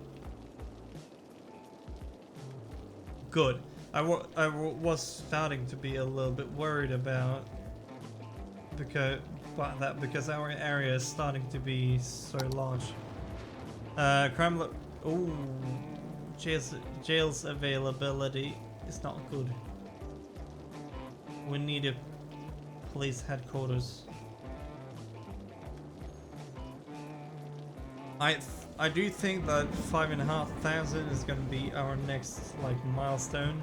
Good. I was starting to be a little bit worried about that because our area is starting to be so large. Crime. Oh, jail's availability is not good. We need a police headquarters. I do think that 5,500 is going to be our next like milestone.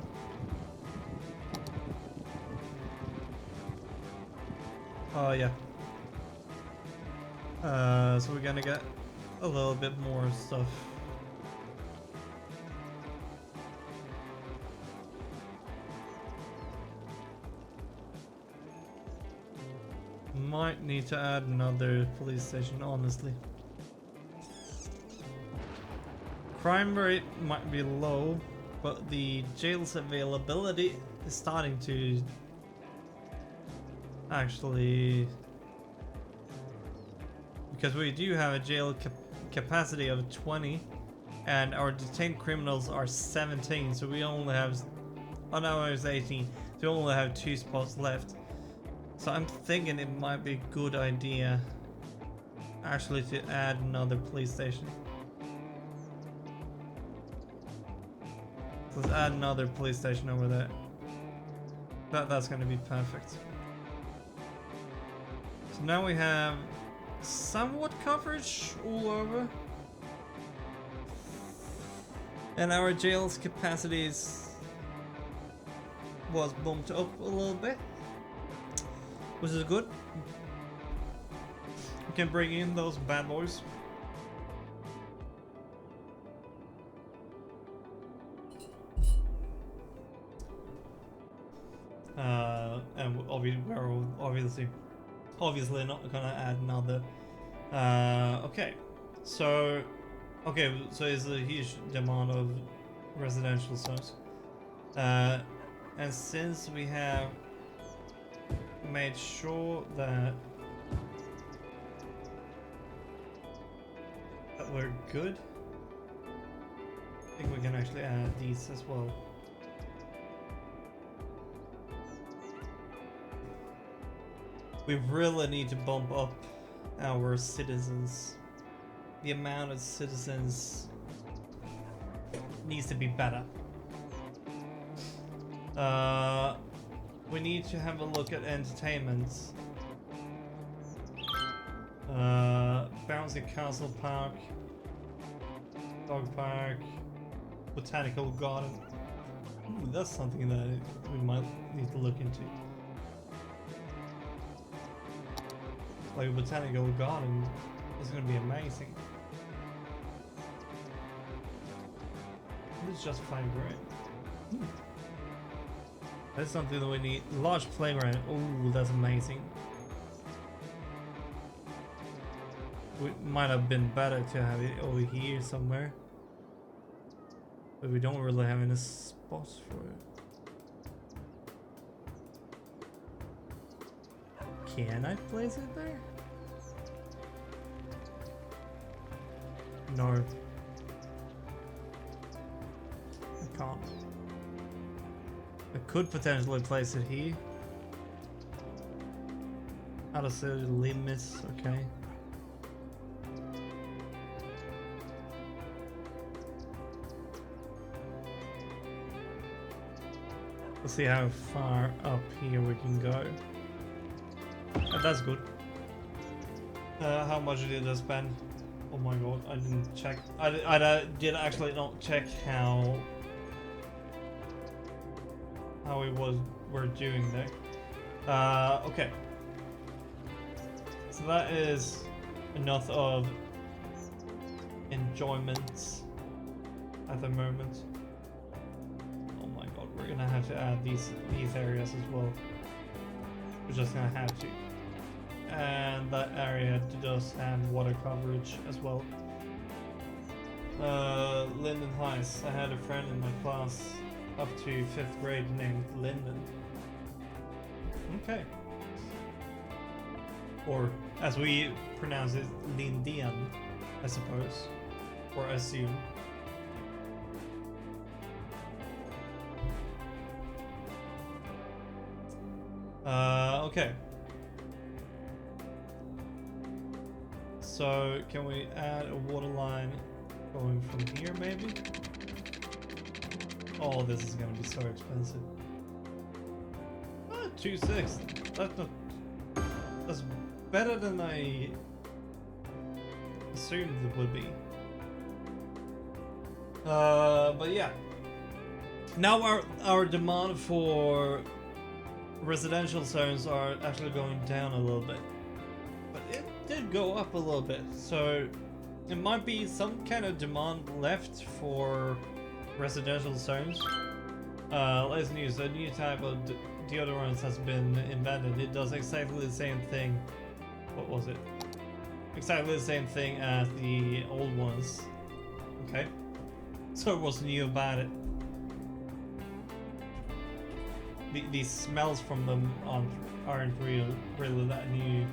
Oh yeah. So we're gonna get a little bit more stuff. Might need to add another police station, honestly. Crime rate might be low, but the jail's availability is starting to actually, because we do have a jail capacity of 20 and our detained criminals are 17, so we only have, oh no, it was 18, so we only have 2 spots left. So I'm thinking it might be a good idea actually to add another police station. Let's add another police station over there. That's going to be perfect. So now we have somewhat coverage all over. And our jail's capacities was bumped up a little bit, which is good. We can bring in those bad boys. And we're obviously not gonna add another. Okay, so it's a huge demand of residential zones, and since we have made sure that we're good, I think we can actually add these as well. We really need to bump up our citizens. The amount of citizens needs to be better. We need to have a look at entertainment. Bouncy Castle Park, Dog Park, Botanical Garden. Ooh, that's something that we might need to look into. Like a botanical garden is going to be amazing. It's just $5 grand. That's something that we need. Large playground. Oh, that's amazing. It might have been better to have it over here somewhere, but we don't really have any spots for it. Can I place it there? No. I can't. I could potentially place it here. Out of city limits, okay. Let's see how far up here we can go. That's good. How much did I spend? Oh my god, I didn't check. I did actually not check how we're doing there. Okay. So that is enough of enjoyment at the moment. Oh my god, we're gonna have to add these areas as well. We're just gonna have to. And that area does have water coverage as well. Lyndon Heights. I had a friend in my class up to 5th grade named Lyndon. Okay. Or as we pronounce it, Lindian, I suppose. Or assume. Okay. So, can we add a water line going from here, maybe? Oh, this is gonna be so expensive. 2.6. That's better than I assumed it would be. But yeah. Now our demand for residential zones are actually going down a little bit. But it did go up a little bit, so it might be some kind of demand left for residential zones. Latest news, a new type of deodorant has been invented. It does exactly the same thing. What was it? Exactly the same thing as the old ones. Okay. So what's new about it? The smells from them aren't really that new.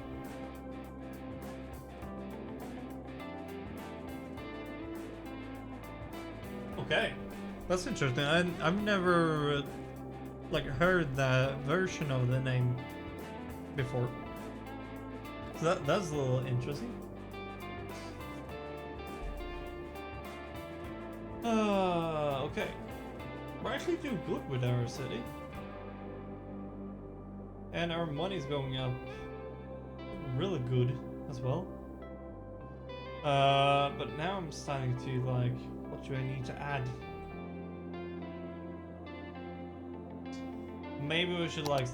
Okay, that's interesting. I've never like heard that version of the name before. So that's a little interesting. Okay. We're actually doing good with our city. And our money's going up really good as well. But now I'm starting to like, what do I need to add? Maybe we should like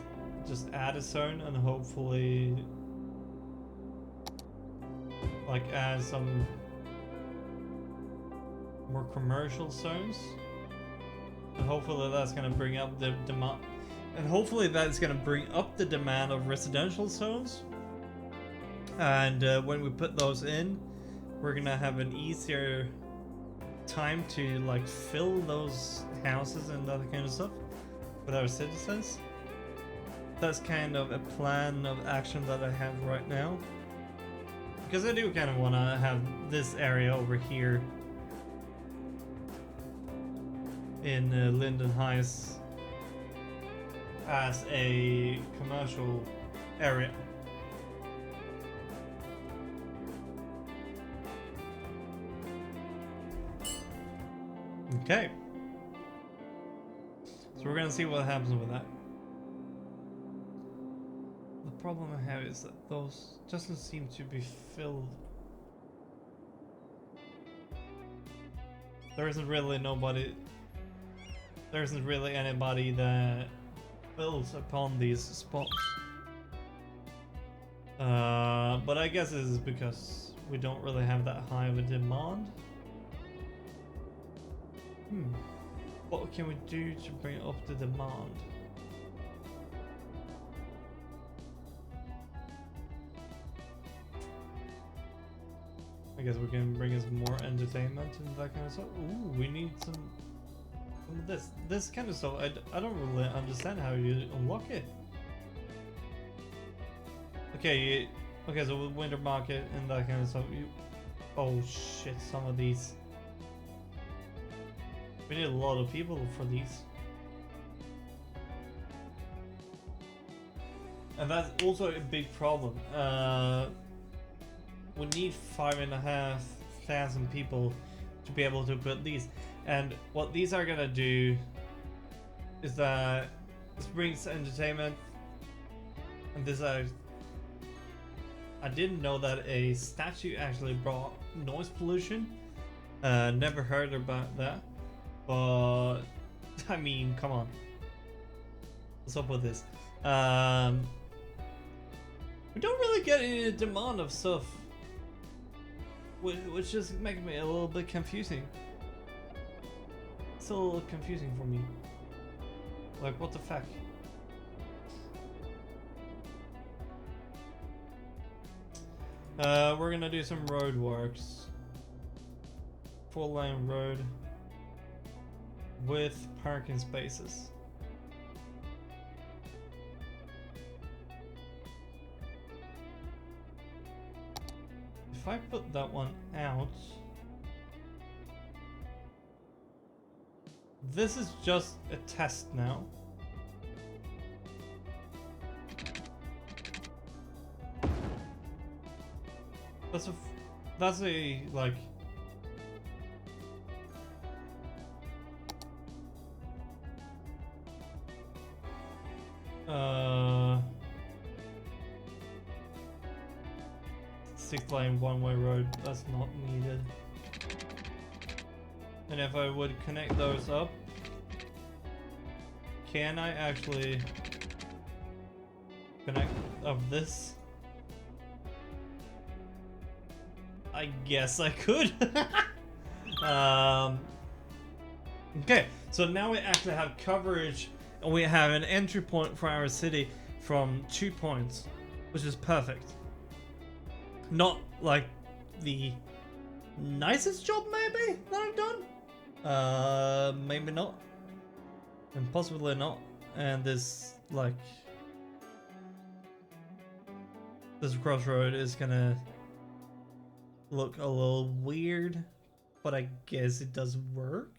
just add a zone and hopefully like add some more commercial zones. And hopefully that's gonna bring up the demand. And hopefully that's gonna bring up the demand of residential zones. And when we put those in, we're gonna have an easier time to like fill those houses and that kind of stuff with our citizens. That's kind of a plan of action that I have right now. Because I do kind of want to have this area over here in Lyndon Heights as a commercial area. Okay. So we're gonna see what happens with that. The problem I have is that those doesn't seem to be filled. There isn't really anybody that builds upon these spots. But I guess this is because we don't really have that high of a demand. What can we do to bring up the demand? I guess we can bring us more entertainment and that kind of stuff. Ooh, we need some of this. This kind of stuff, I don't really understand how you unlock it. Okay, okay, so with winter market and that kind of stuff, oh shit, some of these. We need a lot of people for these. And that's also a big problem. We need 5,500 people to be able to put these. And what these are gonna do is that this brings entertainment. And this I didn't know that a statue actually brought noise pollution. Never heard about that. But I mean, come on. What's up with this? We don't really get any demand of stuff, which just makes me a little bit confusing. It's a little confusing for me. Like, what the fuck? We're gonna do some road works. 4-lane road with parking spaces. If I put that one out, this is just a test now. That's a like six-lane one-way road. That's not needed. And if I would connect those up, can I actually connect up this? I guess I could. Okay, so now we actually have coverage, and we have an entry point for our city from 2 points, which is perfect. Not like the nicest job maybe that I've done. Maybe not, and possibly not. And this like this crossroad is gonna look a little weird, but I guess it does work.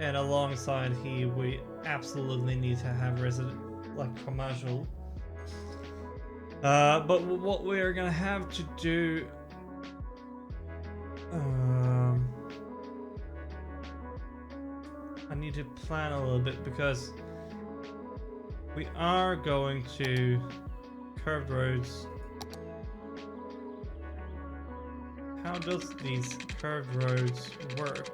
And alongside here, we absolutely need to have resident, like commercial. But what we are gonna have to do, I need to plan a little bit because we are going to curved roads. How does these curved roads work?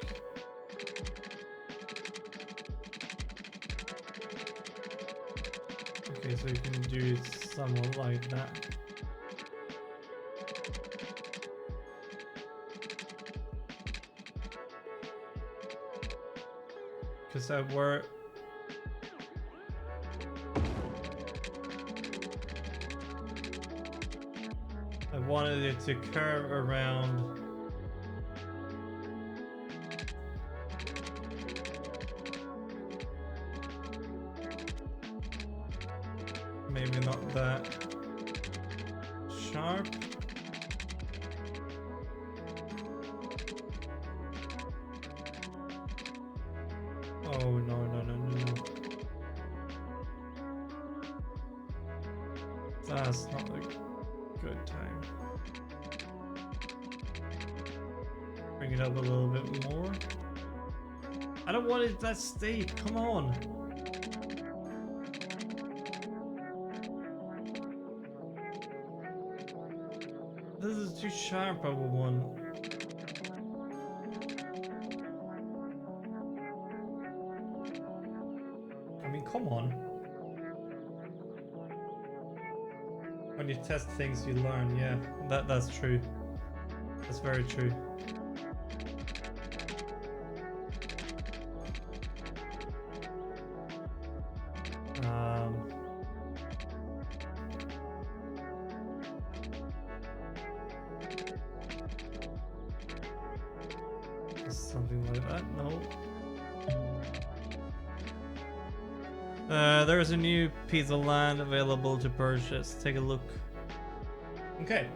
Okay, so you can do it somewhat like that. Because I wanted it to curve around. Maybe not that sharp. Oh no. That's not a good time. Bring it up a little bit more. I don't want it that steep, come on. This is too sharp of a one. I mean, come on. When you test things, you learn. Yeah, that's true. That's very true. Something like that. No. There is a new piece of land available to purchase. Take a look. Okay.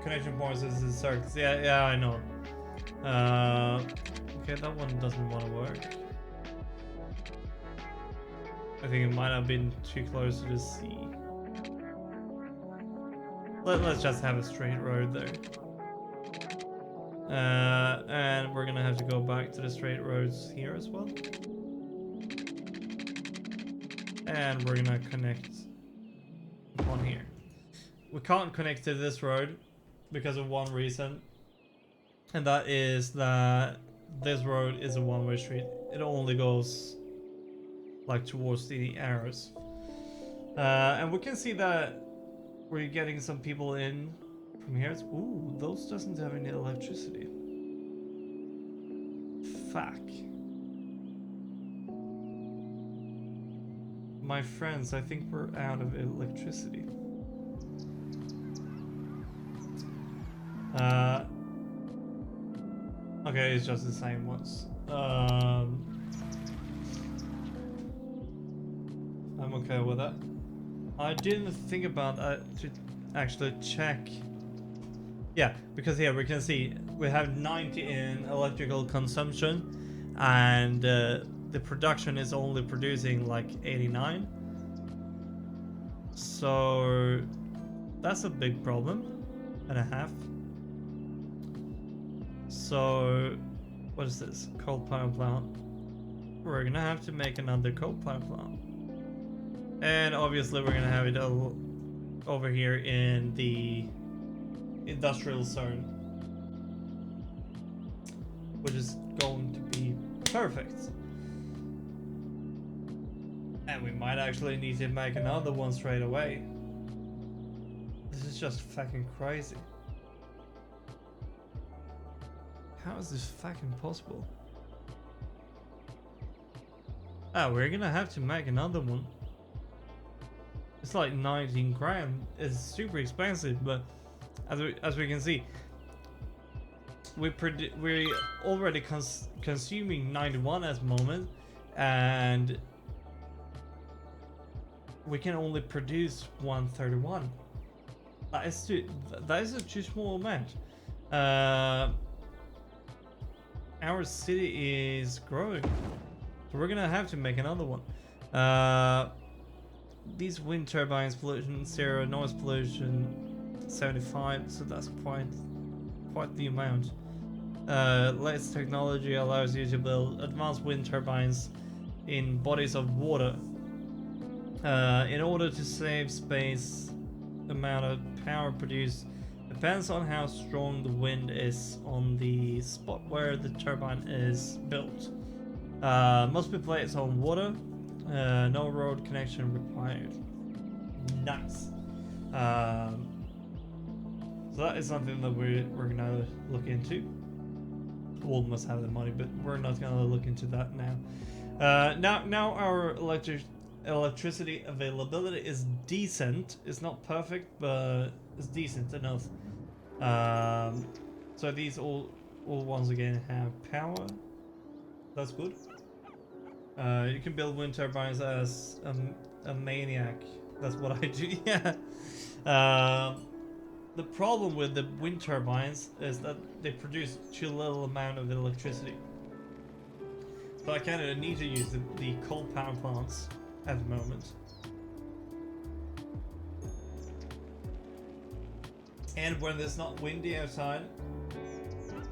Connection points is the circus. Yeah, I know. Okay, that one doesn't want to work. I think it might have been too close to the sea. Let's just have a straight road there. And we're gonna have to go back to the straight roads here as well. And we're gonna connect on here. We can't connect to this road because of one reason. And that is that this road is a one-way street. It only goes like towards the arrows. And we can see that we're getting some people in from here. Ooh, those doesn't have any electricity. Fuck. My friends, I think we're out of electricity. Okay, it's just the same ones. I'm okay with that. I didn't think about that to actually check. Yeah, because here we can see we have 90 in electrical consumption, and the production is only producing like 89. So that's a big problem and a half. So what is this? Coal power plant. We're gonna have to make another coal power plant. And obviously we're gonna have it over here in the industrial zone, which is going to be perfect. And we might actually need to make another one straight away. This is just fucking crazy. How is this fucking possible? Ah, we're gonna have to make another one. It's like 19 grand. It's super expensive, but as we can see, we're already consuming 91 at the moment, and we can only produce 131. That is a too small amount. Our city is growing, so we're gonna have to make another one. These wind turbines pollution 0, noise pollution 75, so that's quite the amount. Latest technology allows you to build advanced wind turbines in bodies of water. In order to save space, the amount of power produced depends on how strong the wind is on the spot where the turbine is built. Must be placed on water. No road connection required. Nice. So that is something that we're gonna look into. We'll must have the money, but we're not gonna look into that now. Now our electricity availability is decent. It's not perfect, but it's decent enough. So these all once again have power. That's good. You can build wind turbines as a maniac. That's what I do. Yeah. The problem with the wind turbines is that they produce too little amount of electricity. So I kind of need to use the coal power plants at the moment. And when it's not windy outside,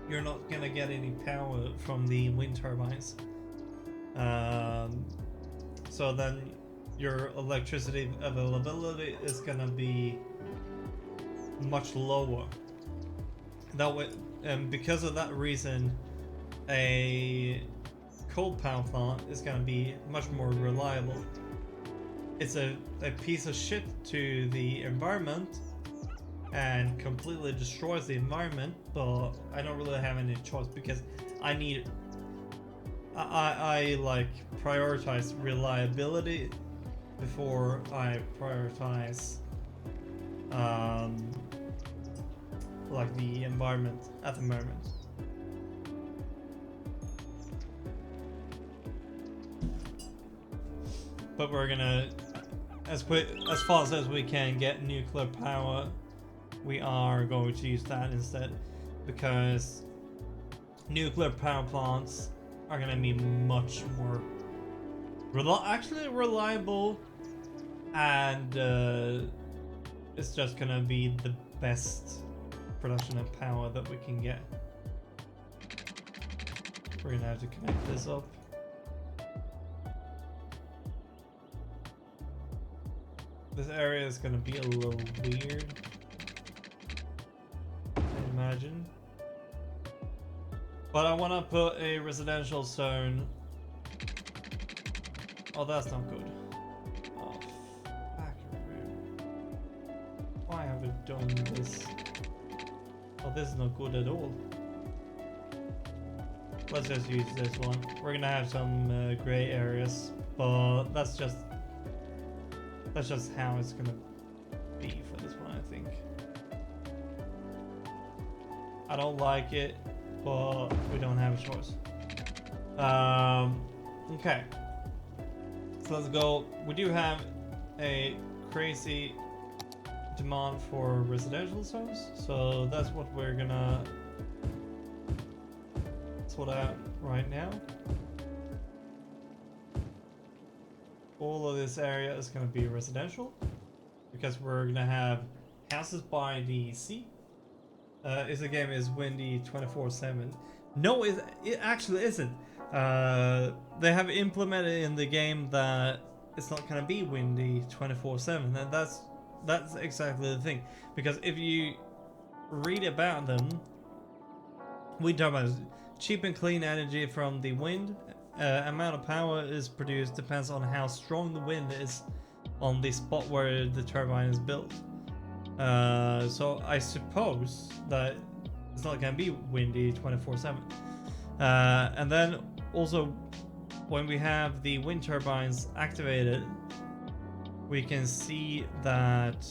you're not gonna get any power from the wind turbines. So then your electricity availability is gonna be much lower. That way, and because of that reason, a coal power plant is gonna be much more reliable. It's a piece of shit to the environment and completely destroys the environment, but I don't really have any choice because I like prioritize reliability before I prioritize like the environment at the moment. But we're gonna, as fast as we can get nuclear power, we are going to use that instead, because nuclear power plants are gonna be much more actually reliable, and it's just gonna be the best production of power that we can get. We're gonna have to connect this up. This area is gonna be a little weird, I imagine. But I wanna put a residential zone. Oh, that's not good. Oh, fuck. Why have we done this? Oh, this is not good at all. Let's just use this one. We're gonna have some gray areas, but that's just how it's gonna be for this one, I think. I don't like it, but we don't have a choice. Okay. So let's go. We do have a crazy demand for residential zones, so that's what we're gonna sort out right now. All of this area is gonna be residential because we're gonna have houses by the sea. The game is windy 24/7. No, it actually isn't. They have implemented in the game that it's not gonna be windy 24/7, and that's exactly the thing. Because if you read about them, wind turbines, cheap and clean energy from the wind. Amount of power is produced depends on how strong the wind is on the spot where the turbine is built. So I suppose that it's not gonna be windy 24/7. And then also, when we have the wind turbines activated, we can see that,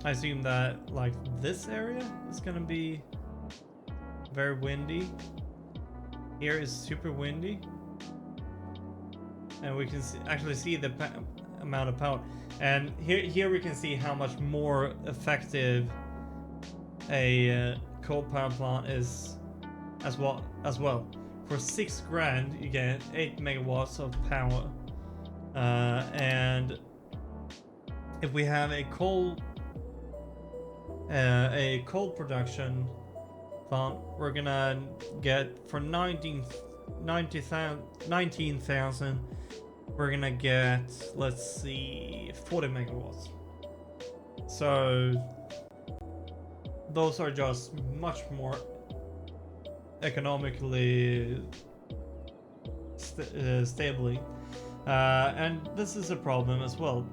I assume that like this area is gonna be very windy. Here is super windy, and we can actually see the amount of power. And here we can see how much more effective a coal power plant is as well. For 6 grand, you get 8 megawatts of power, and if we have a coal production plant, we're gonna get for 19,000. We're gonna get, let's see, 40 megawatts. So those are just much more economically stably, and this is a problem as well.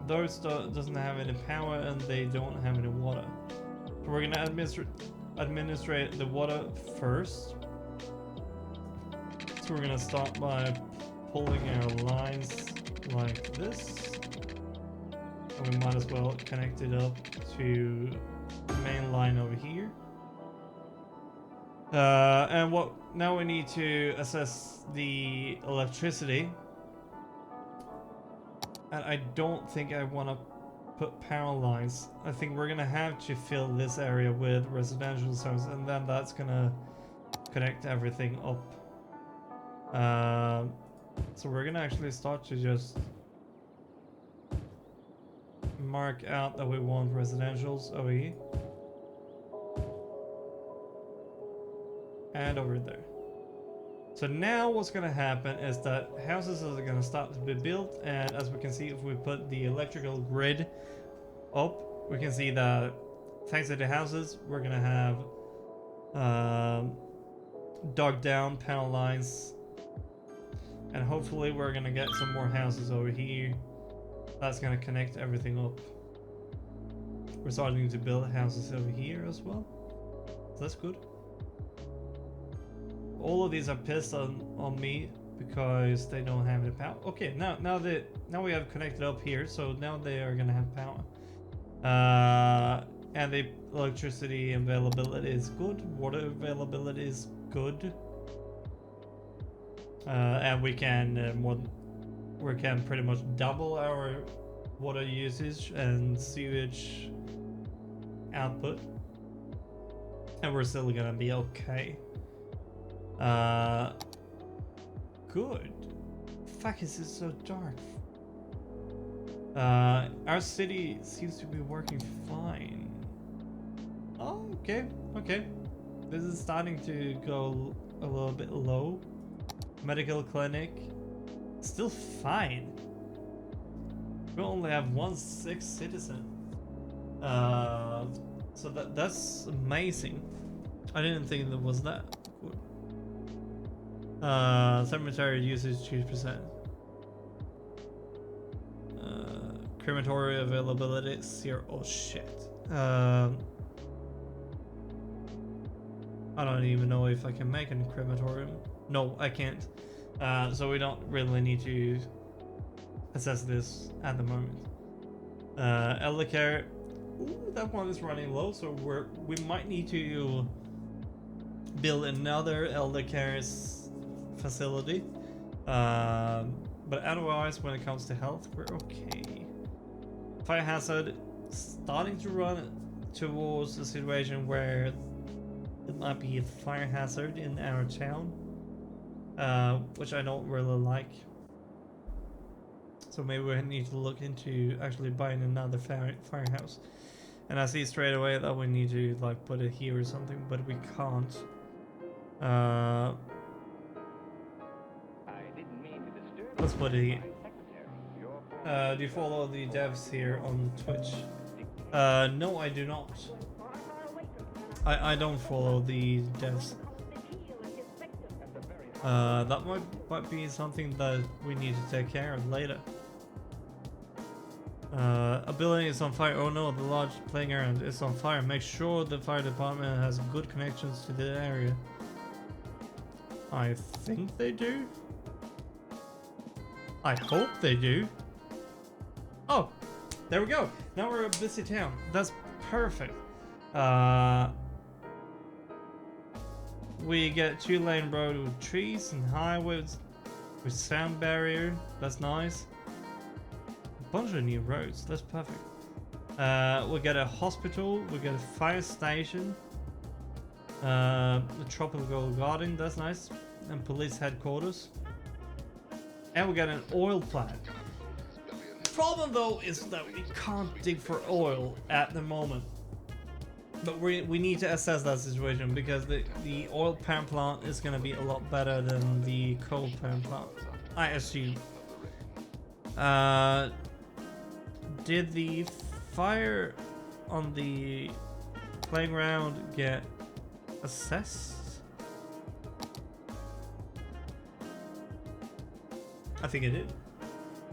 Those doesn't have any power and they don't have any water. So we're gonna administrate the water first. So we're gonna start by pulling our lines like this, and we might as well connect it up to the main line over here. And now we need to assess the electricity, and I don't think I want to put power lines. I think we're gonna have to fill this area with residential zones, and then that's gonna connect everything up. So we're gonna actually start to just mark out that we want residentials over here and over there. So now what's gonna happen is that houses are gonna start to be built, and as we can see, if we put the electrical grid up, we can see that thanks to the houses, we're gonna have dug down power lines, and hopefully we're gonna get some more houses over here. That's gonna connect everything up. We're starting to build houses over here as well, so that's good. All of these are pissed on me because they don't have any power. Okay, now we have connected up here, so now they are gonna have power. And the electricity availability is good. Water availability is good. And we can pretty much double our water usage and sewage output. And we're still gonna be okay. Good. Fuck, is it so dark? Our city seems to be working fine. Oh, okay, okay. This is starting to go a little bit low. Medical clinic, still fine. We only have 1 sick citizen. So that's amazing. I didn't think that was that good. Cemetery usage 2%. Crematory availability 0. Oh shit. I don't even know if I can make a crematorium. No, I can't. So we don't really need to assess this at the moment. Elder care. Ooh, that one is running low, so we might need to build another elder care facility. But otherwise, when it comes to health, we're okay. Fire hazard starting to run towards a situation where it might be a fire hazard in our town, which I don't really like. So maybe we need to look into actually buying another firehouse. And I see straight away that we need to like put it here or something, but we can't. Let's put it here. Do you follow the devs here on Twitch? No, I do not. I don't follow the devs. That might be something that we need to take care of later. A building is on fire. Oh no, the large playing area is on fire. Make sure the fire department has good connections to the area. I think they do. I hope they do. Oh, there we go. Now we're a busy town. That's perfect. We get 2-lane road with trees and highways with sound barrier. That's nice. A bunch of new roads. That's perfect. We get a hospital. We get a fire station. The tropical garden. That's nice. And police headquarters. And we got an oil plant. Problem though is that we can't dig for oil at the moment. But we need to assess that situation because the oil pan plant is going to be a lot better than the coal pan plant, I assume. Did the fire on the playground get assessed? I think it did.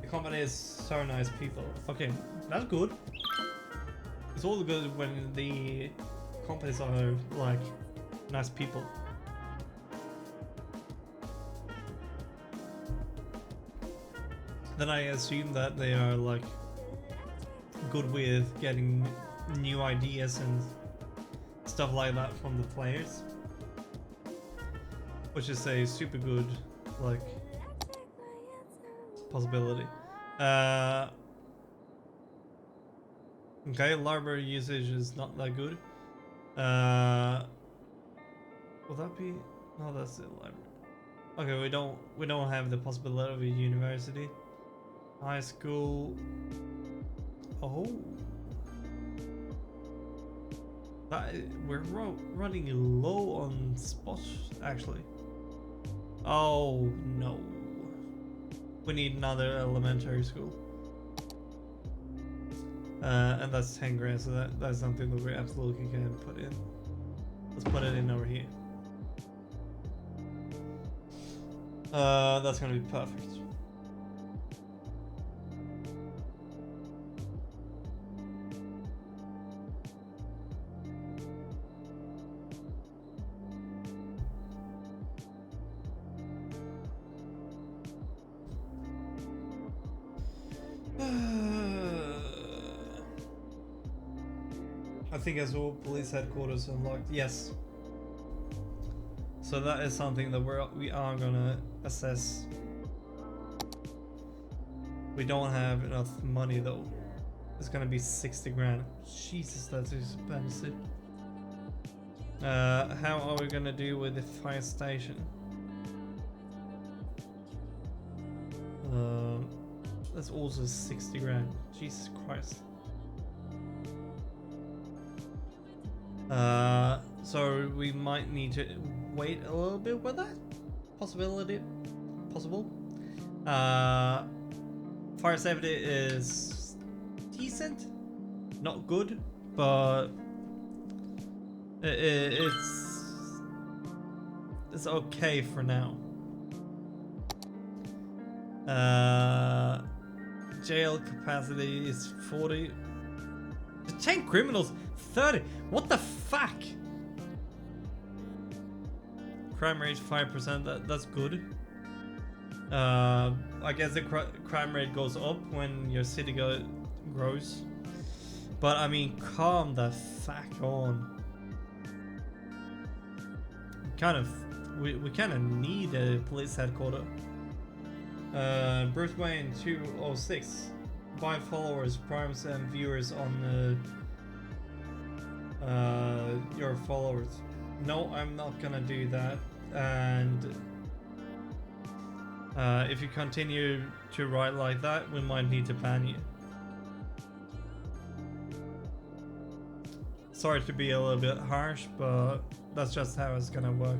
The company is so nice people. Okay, that's good. It's all good when the companies are like nice people. Then I assume that they are like good with getting new ideas and stuff like that from the players, which is a super good like possibility. Okay, library usage is not that good. Will that be? No, that's the library. Okay, we don't have the possibility of a university, high school. Oh, we're running low on spots actually. Oh no, we need another elementary school. And that's 10 grand, so that's something that we absolutely can put in. Let's put it in over here. That's gonna be perfect. I think as all police headquarters unlocked. Yes. So that is something that we are gonna assess. We don't have enough money though. It's gonna be 60 grand. Jesus, that is expensive. How are we gonna do with the fire station? That's also 60 grand. Jesus Christ. So we might need to wait a little bit with that. Possible. Fire safety is decent, not good, but it's okay for now. Jail capacity is 40. Detain criminals 30. What the fuck? Crime rate 5%. That's good. I guess the crime rate goes up when your city grows. But I mean, calm the fuck on. We kind of need a police headquarters. Bruce Wayne 206. Buy followers, primes, and viewers on your followers. No, I'm not gonna do that. And if you continue to write like that, we might need to ban you. Sorry to be a little bit harsh, but that's just how it's gonna work.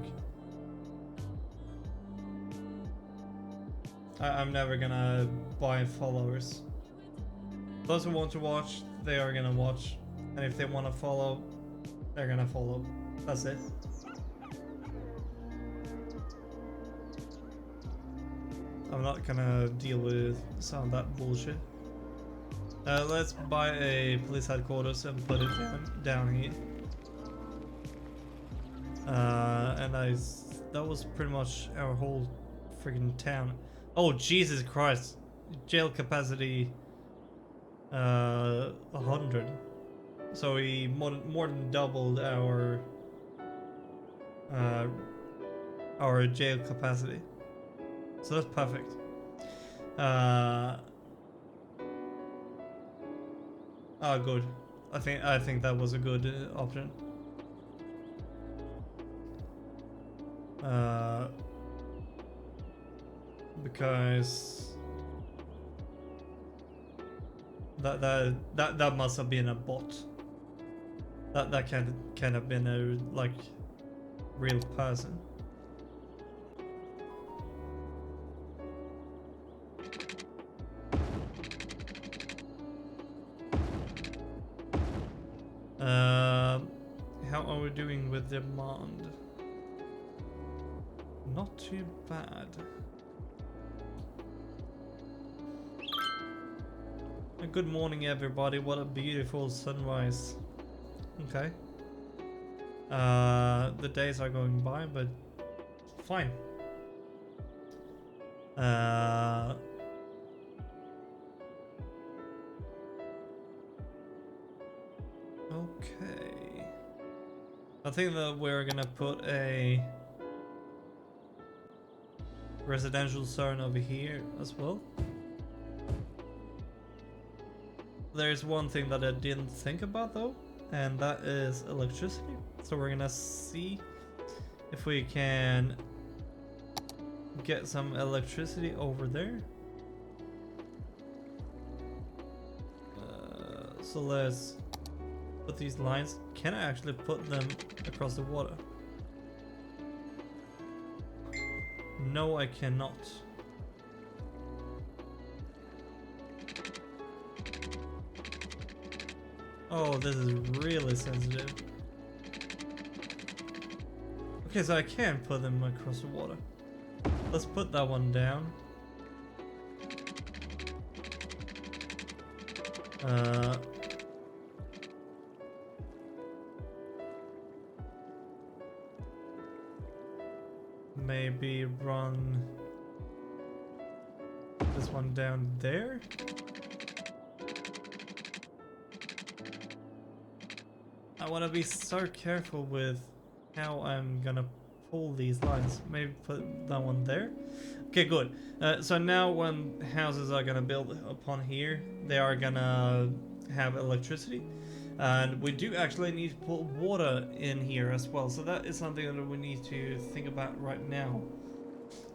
I'm never gonna buy followers. Those who want to watch, they are gonna watch. And if they want to follow, they're gonna follow. That's it. I'm not gonna deal with some of that bullshit. Let's buy a police headquarters and put it down here. And that was pretty much our whole freaking town. Oh Jesus Christ! Jail capacity 100. So we more than doubled our jail capacity. So that's perfect. Oh, good. I think that was a good option. Because that must have been a bot. That can't have been a like real person. How are we doing with demand? Not too bad. Good morning, everybody. What a beautiful sunrise. Okay. The days are going by, but fine. Okay. I think that we're gonna put a residential zone over here as well. There's one thing that I didn't think about though, and that is electricity. So we're gonna see if we can get some electricity over there. So let's put these lines. Can I actually put them across the water? No, I cannot. Oh, this is really sensitive. Okay, so I can put them across the water. Let's put that one down. Maybe run this one down there. I want to be so careful with how I'm gonna pull these lines. Maybe put that one there. Okay, good. So now when houses are gonna build upon here, they are gonna have electricity. And we do actually need to put water in here as well, so that is something that we need to think about right now.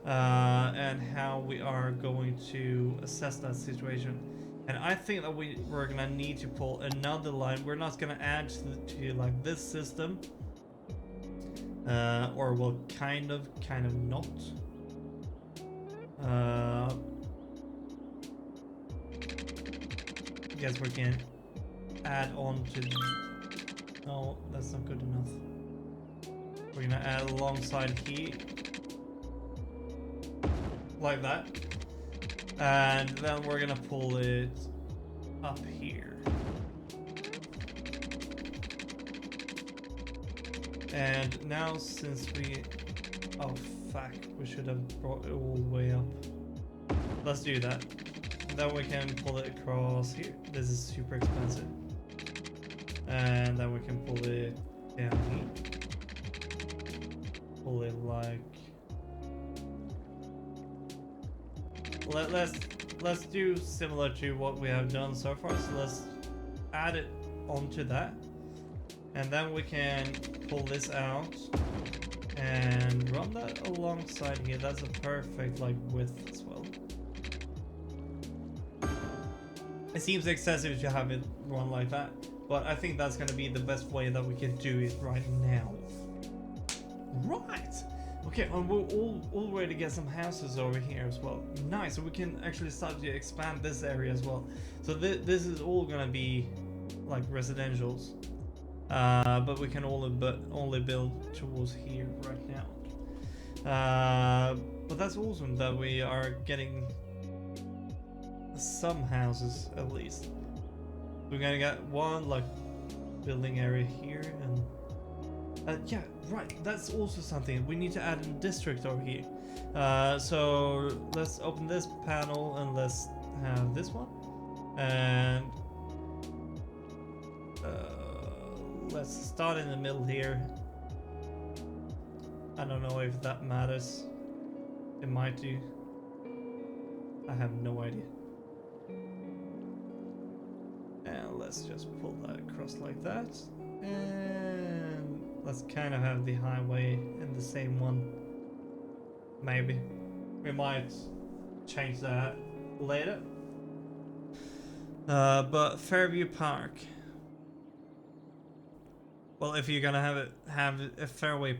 And how we are going to assess that situation. And I think that we're gonna need to pull another line. We're not gonna add to like this system, or we'll kind of not. I guess we can add on to. No, that's not good enough. We're gonna add alongside here, like that. And then we're gonna pull it up here. And now since oh fuck, we should have brought it all the way up. Let's do that. Then we can pull it across here. This is super expensive. And then we can pull it down here. Pull it like... Let's do similar to what we have done so far. So let's add it onto that, and then we can pull this out and run that alongside here. That's a perfect like width as well. It seems excessive to have it run like that, but I think that's going to be the best way that we can do it right now. Right. Okay, and we're all ready to get some houses over here as well. Nice, so we can actually start to expand this area as well. So this is all gonna be like residentials, but we can only build towards here right now. But that's awesome that we are getting some houses at least. We're gonna get one like building area here, and yeah, right, that's also something. We need to add a district over here. So let's open this panel and let's have this one. And let's start in the middle here. I don't know if that matters. It might do. I have no idea. And let's just pull that across like that. And let's kind of have the highway in the same one. Maybe. We might change that later. But Fairview Park. Well, if you're gonna have a Fairway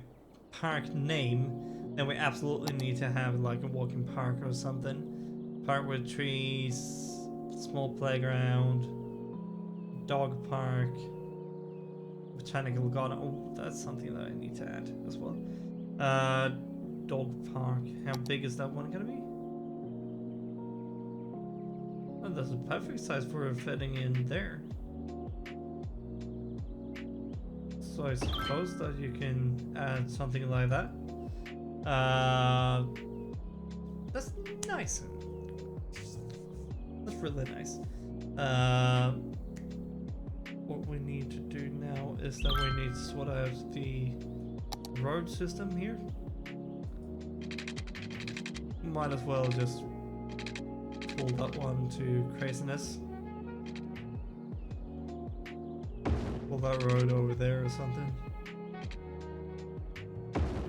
Park name, then we absolutely need to have like a walking park or something. Park with trees, small playground, dog park, botanical garden. Oh, that's something that I need to add as well. Dog park. How big is that one gonna be? Oh, that's a perfect size for fitting in there. So I suppose that you can add something like that. That's nice. That's really nice. What we need to do now is that we need to sort out the road system here. Might as well just pull that one to craziness. Pull that road over there or something.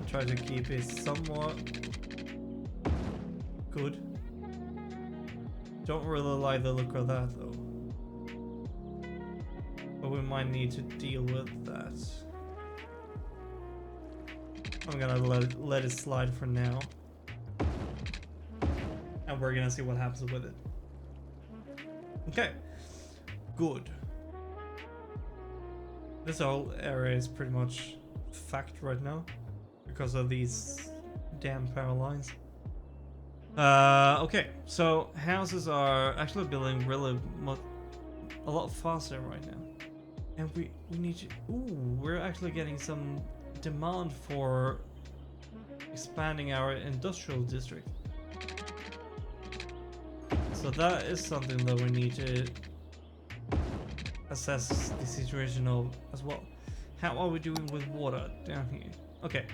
Try to keep it somewhat good. Don't really like the look of that though. But we might need to deal with that. I'm gonna let it slide for now. And we're gonna see what happens with it. Okay, good. This whole area is pretty much fucked right now because of these damn power lines. Okay, so houses are actually building really a lot faster right now, and we need to. Ooh, we're actually getting some demand for expanding our industrial district. So that is something that we need to assess the situation of as well. How are we doing with water down here? Okay,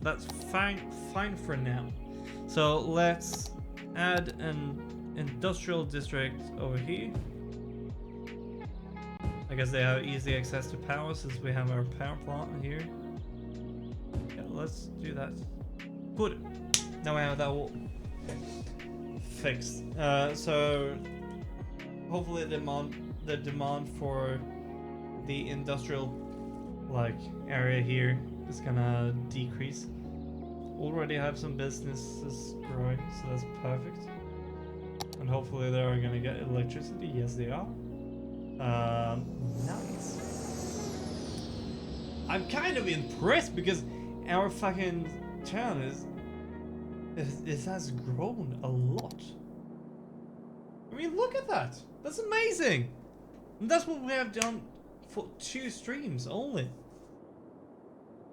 that's fine for now. So let's add an industrial district over here. I guess they have easy access to power since we have our power plant here. Yeah, let's do that. Good. Now we have that all fixed. So hopefully the demand for the industrial like area here is gonna decrease. Already have some businesses growing, so that's perfect. And hopefully they are gonna get electricity. Yes, they are. Nice. I'm kind of impressed because our fucking town it has grown a lot. I mean, look at that. That's amazing. And that's what we have done for 2 streams only.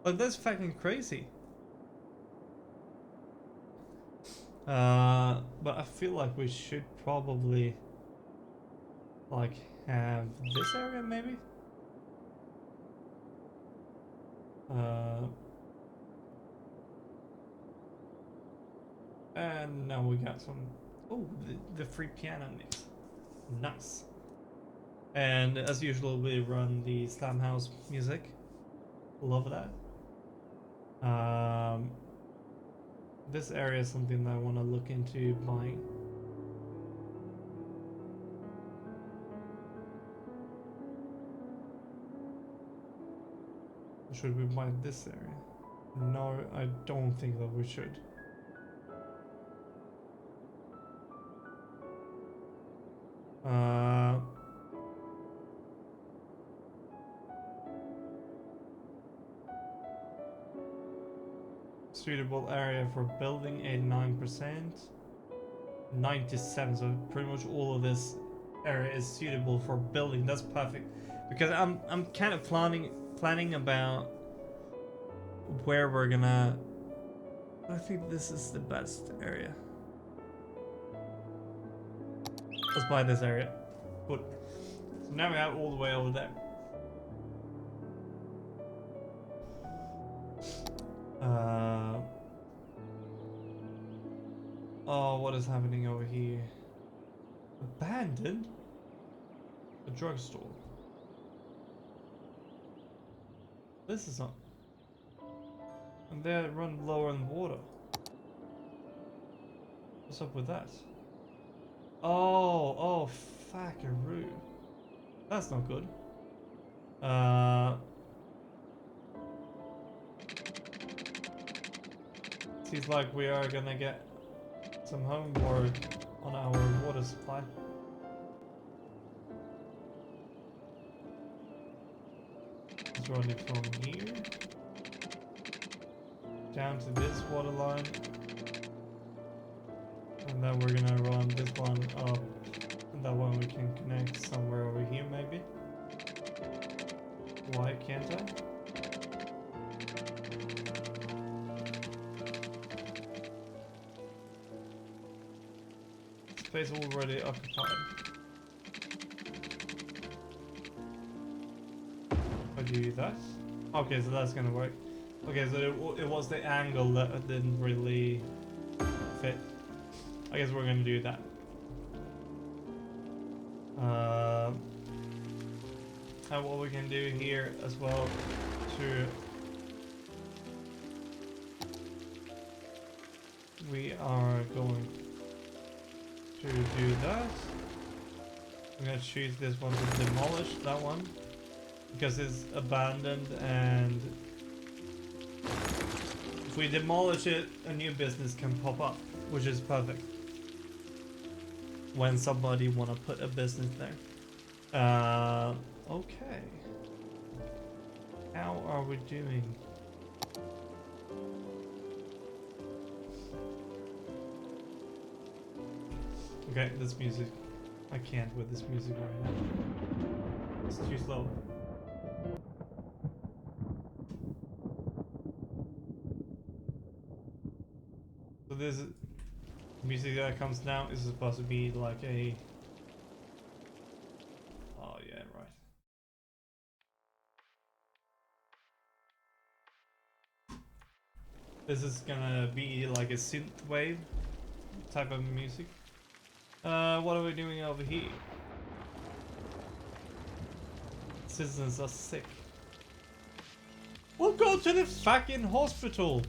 Like, that's fucking crazy. But I feel like we should probably like have this area maybe. And now we got some. Oh, the free piano mix. Nice. And as usual, we run the Slam House music. Love that. This area is something that I want to look into buying. Should we buy this area? No, I don't think that we should. Suitable area for building 89%, 97. So pretty much all of this area is suitable for building. That's perfect because I'm kind of planning about where we're gonna. I think this is the best area. Let's buy this area. Good. So now we have all the way over there. Oh, what is happening over here? Abandoned? A drugstore. This is not. And they run lower in water. What's up with that? Oh, fuckaroo. That's not good. Seems like we are gonna get some homework on our water supply. Let's run it from here down to this water line, and then we're gonna run this one up, and that one we can connect somewhere over here maybe. Why can't I? Space already occupied. I do that. Okay, so that's gonna work. Okay, so it was the angle that didn't really fit. I guess we're gonna do that. And what we can do here as well we are going to do that. I'm gonna choose this one to demolish that one because it's abandoned, and if we demolish it, a new business can pop up, which is perfect when somebody wanna put a business there. Okay. How are we doing? Okay, this music. I can't with this music right now. It's too slow. So this music that comes now is supposed to be like a. Oh yeah, right. This is gonna be like a synthwave type of music. What are we doing over here? citizens are sick. We'll go to the fucking hospital.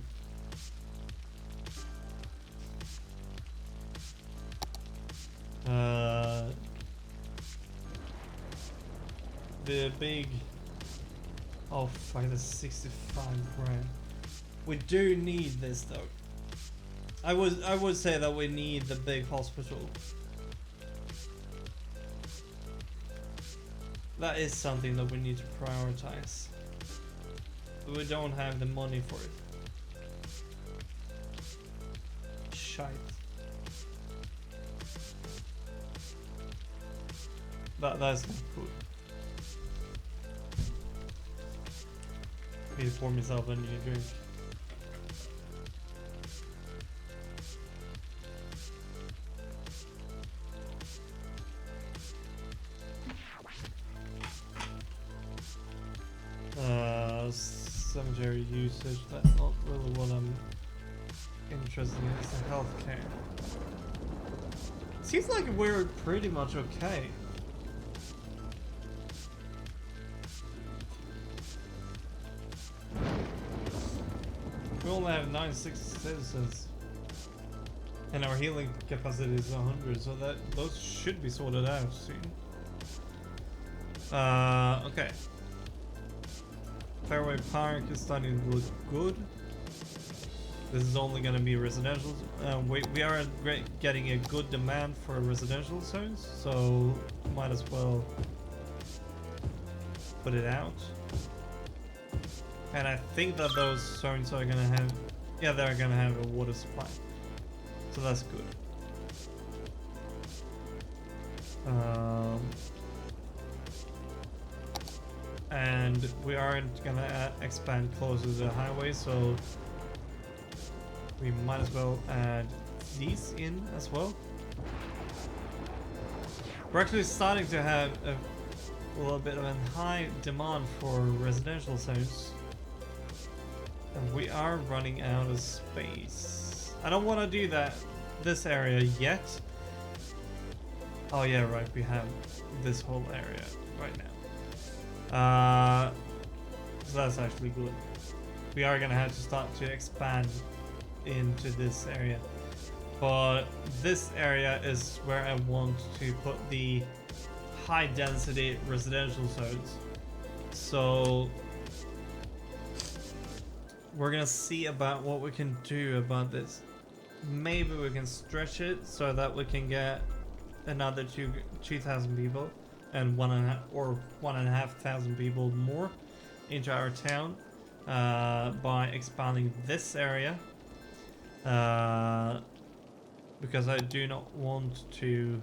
The big. Oh fuck, that's 65 grand. We do need this though. I would say that we need the big hospital. That is something that we need to prioritize. But we don't have the money for it. Shite. That's not cool. I need to pour myself a new drink. Cemetery usage, that's not really what I'm interested in, it's the healthcare. Seems like we're pretty much okay. We only have 96 citizens. And our healing capacity is 100, so that those should be sorted out soon. Okay. Fairway Park is starting to look good. This is only going to be residential. We are getting a good demand for residential zones, so might as well put it out. And I think that those zones are going to have, yeah, they're going to have a water supply, so that's good. And we aren't gonna expand closer to the highway, so we might as well add these in as well. We're actually starting to have a little bit of a high demand for residential zones, and we are running out of space. I don't want to do this area yet. Oh yeah, right, we have this whole area right now. So that's actually good. We are gonna have to start to expand into this area, but this area is where I want to put the high density residential zones. So we're gonna see about what we can do about this. Maybe we can stretch it so that we can get another 2,000 people and 1,500 people more into our town by expanding this area, because I do not want to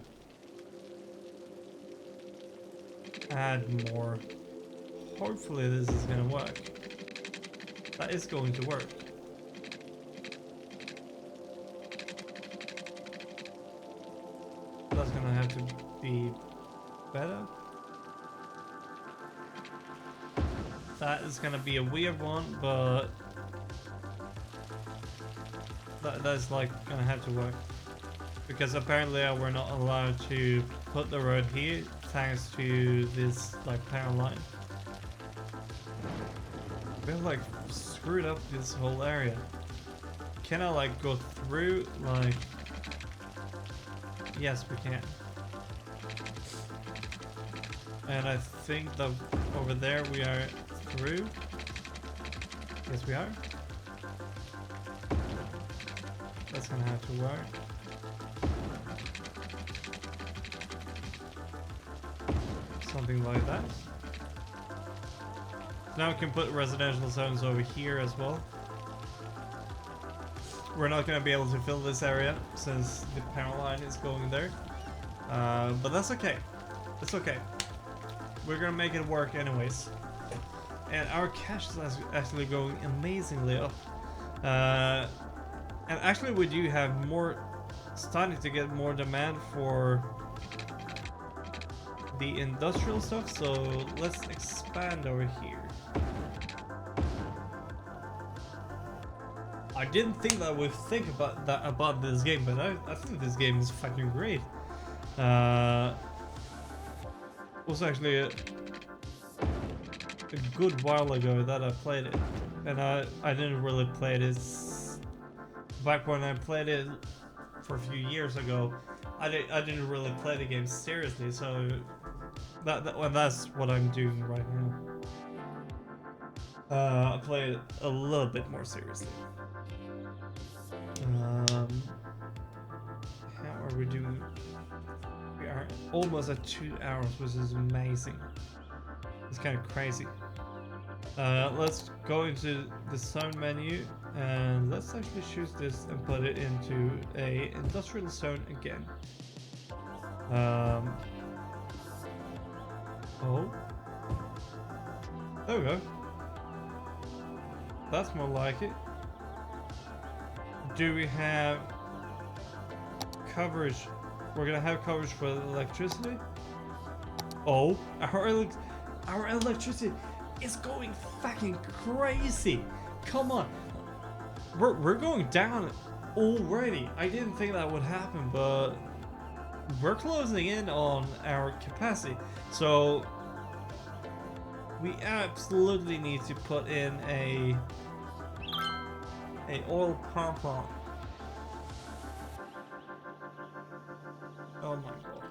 add more. Hopefully this is going to work. That is going to work. That's going to have to be better. That is gonna be a weird one, but that's like gonna have to work, because apparently we're not allowed to put the road here thanks to this like power line. We've like screwed up this whole area. Can I like go through? Like, yes, we can. And I think that over there we are through. Yes, we are. That's gonna have to work. Something like that. Now we can put residential zones over here as well. We're not gonna be able to fill this area since the power line is going there. But that's okay. It's okay. We're gonna make it work anyways. And our cash is actually going amazingly up. And actually we do have starting to get more demand for the industrial stuff, so let's expand over here. I didn't think that I would think about this game, but I think this game is fucking great. Was actually a good while ago that I played it, and I didn't really play this back when I played it for a few years ago. I didn't really play the game seriously, so that's what I'm doing right now. I play it a little bit more seriously. How are we doing? We are almost at 2 hours, which is amazing. It's kind of crazy. Let's go into the zone menu and let's actually choose this and put it into a industrial zone again. Oh, there we go. That's more like it. Do we have coverage? We're gonna have coverage for electricity. Oh, our electricity is going fucking crazy. Come on, we're going down already. I didn't think that would happen, but we're closing in on our capacity. So we absolutely need to put in a oil power plant. Oh my god.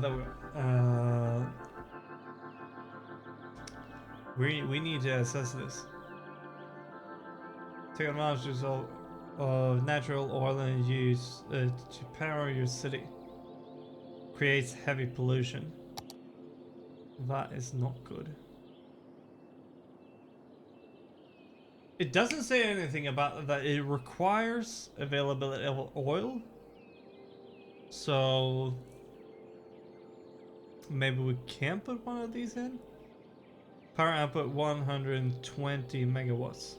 There we go. We need to assess this. Take advantage of natural oil and use to power your city. Creates heavy pollution. That is not good. It doesn't say anything about that it requires availability of oil. So maybe we can put one of these in. Power output 120 megawatts.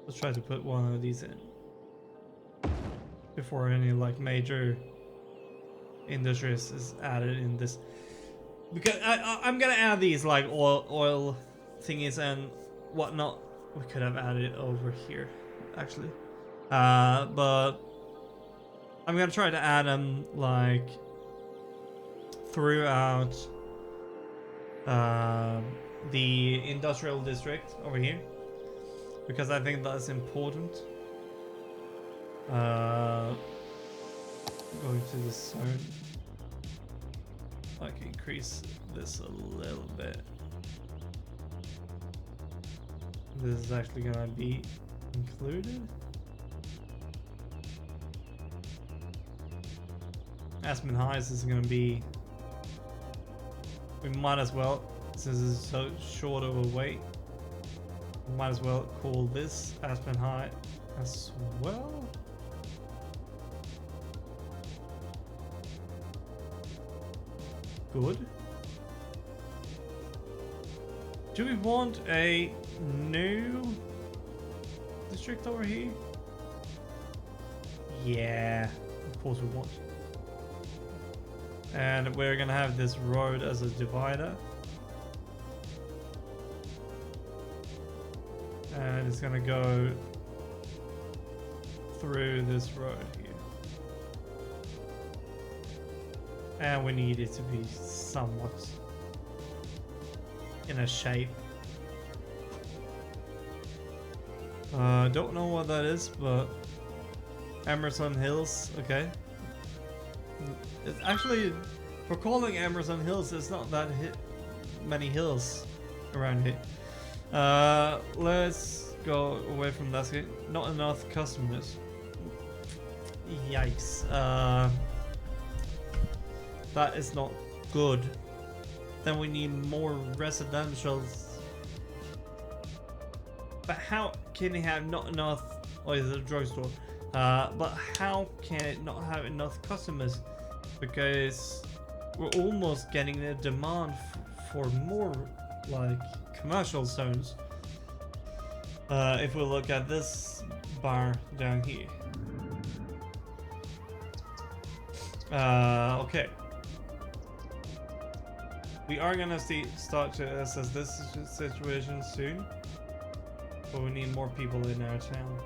Let's try to put one of these in before any like major industries is added in this. Because I'm gonna add these like oil thingies and whatnot. We could have added it over here actually, but I'm gonna try to add them like throughout the industrial district over here, because I think that's important. Going to the zone, I can increase this a little bit. This is actually gonna be included. Aspen Heights is gonna be. We might as well, since it's so short of a wait, we might as well call this Aspen High as well. Good. Do we want a new district over here? Yeah, of course we want. And we're gonna have this road as a divider. And it's gonna go through this road here. And we need it to be somewhat in a shape. Don't know what that is, but Emerson Hills, okay. It's actually, for calling Emerson Hills, it's not that many hills around here. Let's go away from that. Not enough customers. Yikes. That is not good. Then we need more residentials. But how can it have not enough? Oh, it's a drugstore. But how can it not have enough customers? Because we're almost getting a demand for more like commercial zones. If we look at this bar down here. Okay. We are gonna start to assess this situation soon. But we need more people in our town.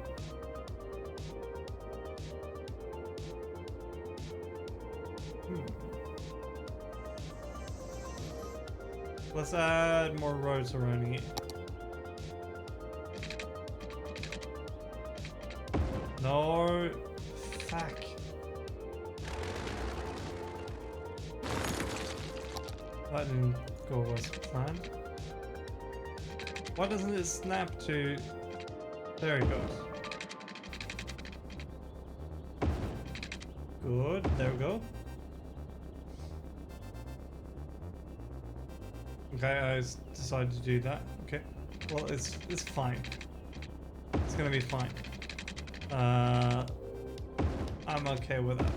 Let's add more roads surrounding it. No. Fuck. That didn't go as planned. Why doesn't it snap to... There it goes. Good, there we go. Okay, I decided to do that. Okay, well it's fine. It's gonna be fine. I'm okay with that.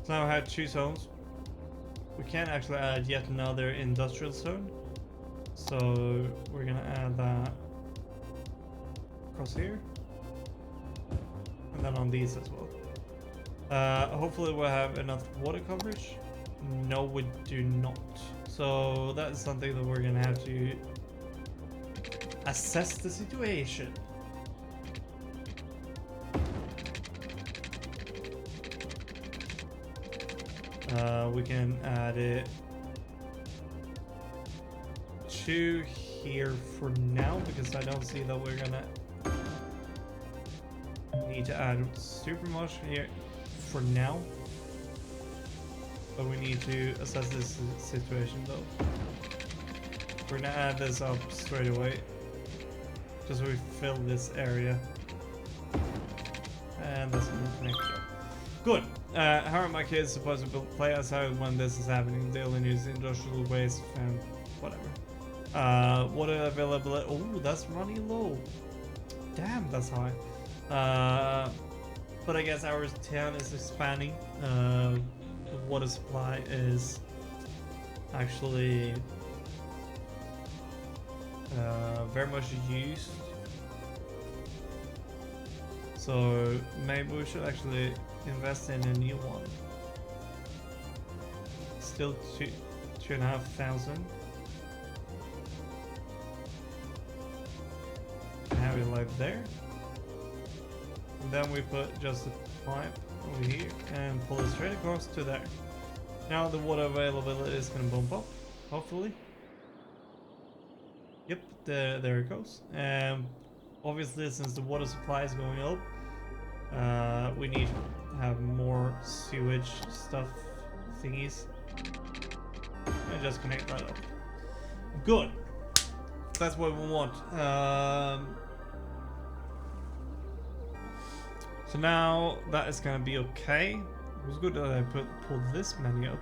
So now I had 2 zones. We can actually add yet another industrial zone. So we're gonna add that across here. And then on these as well. Hopefully we'll have enough water coverage. No, we do not. So that is something that we're gonna have to assess the situation. We can add it to here for now because I don't see that we're gonna need to add super much here for now. But we need to assess this situation though. We're gonna add this up straight away. Just so we fill this area. And that's gonna connect it. Good. How are my kids supposed to play outside when this is happening? They only use industrial waste and whatever. Water availability. Oh, that's running low. Damn, that's high. But I guess our town is expanding. The water supply is actually very much used. So maybe we should actually invest in a new one. Still 2,500. And have it like there. And then we put just a pipe over here and pull it straight across to there. Now the water availability is going to bump up, hopefully. Yep, there it goes. Obviously, since the water supply is going up, we need to have more sewage stuff thingies. And just connect that up. Good. That's what we want. So now that is gonna be okay. It was good that I pulled this many up.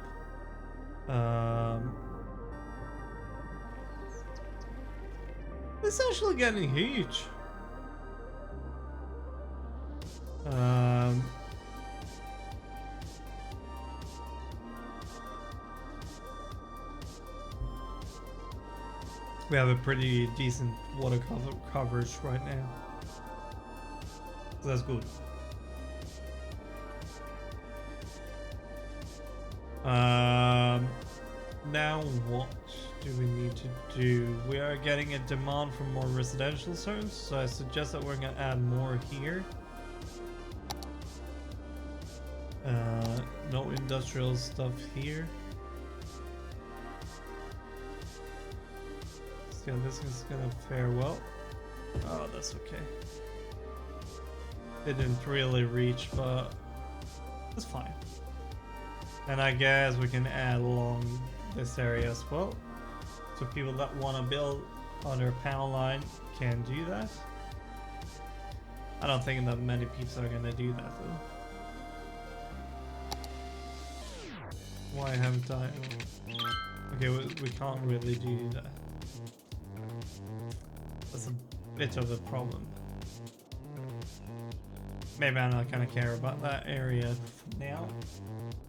It's actually getting huge. We have a pretty decent water coverage right now. So that's good. Now what do we need to do? We are getting a demand for more residential zones, so I suggest that we're gonna add more here. No industrial stuff here. So this is gonna fare well. Oh, that's okay. It didn't really reach, but that's fine. And I guess we can add along this area as well. So people that want to build on their panel line can do that. I don't think that many people are going to do that though. Why haven't I? Okay, we can't really do that. That's a bit of a problem. Maybe I'm not gonna care about that area for now.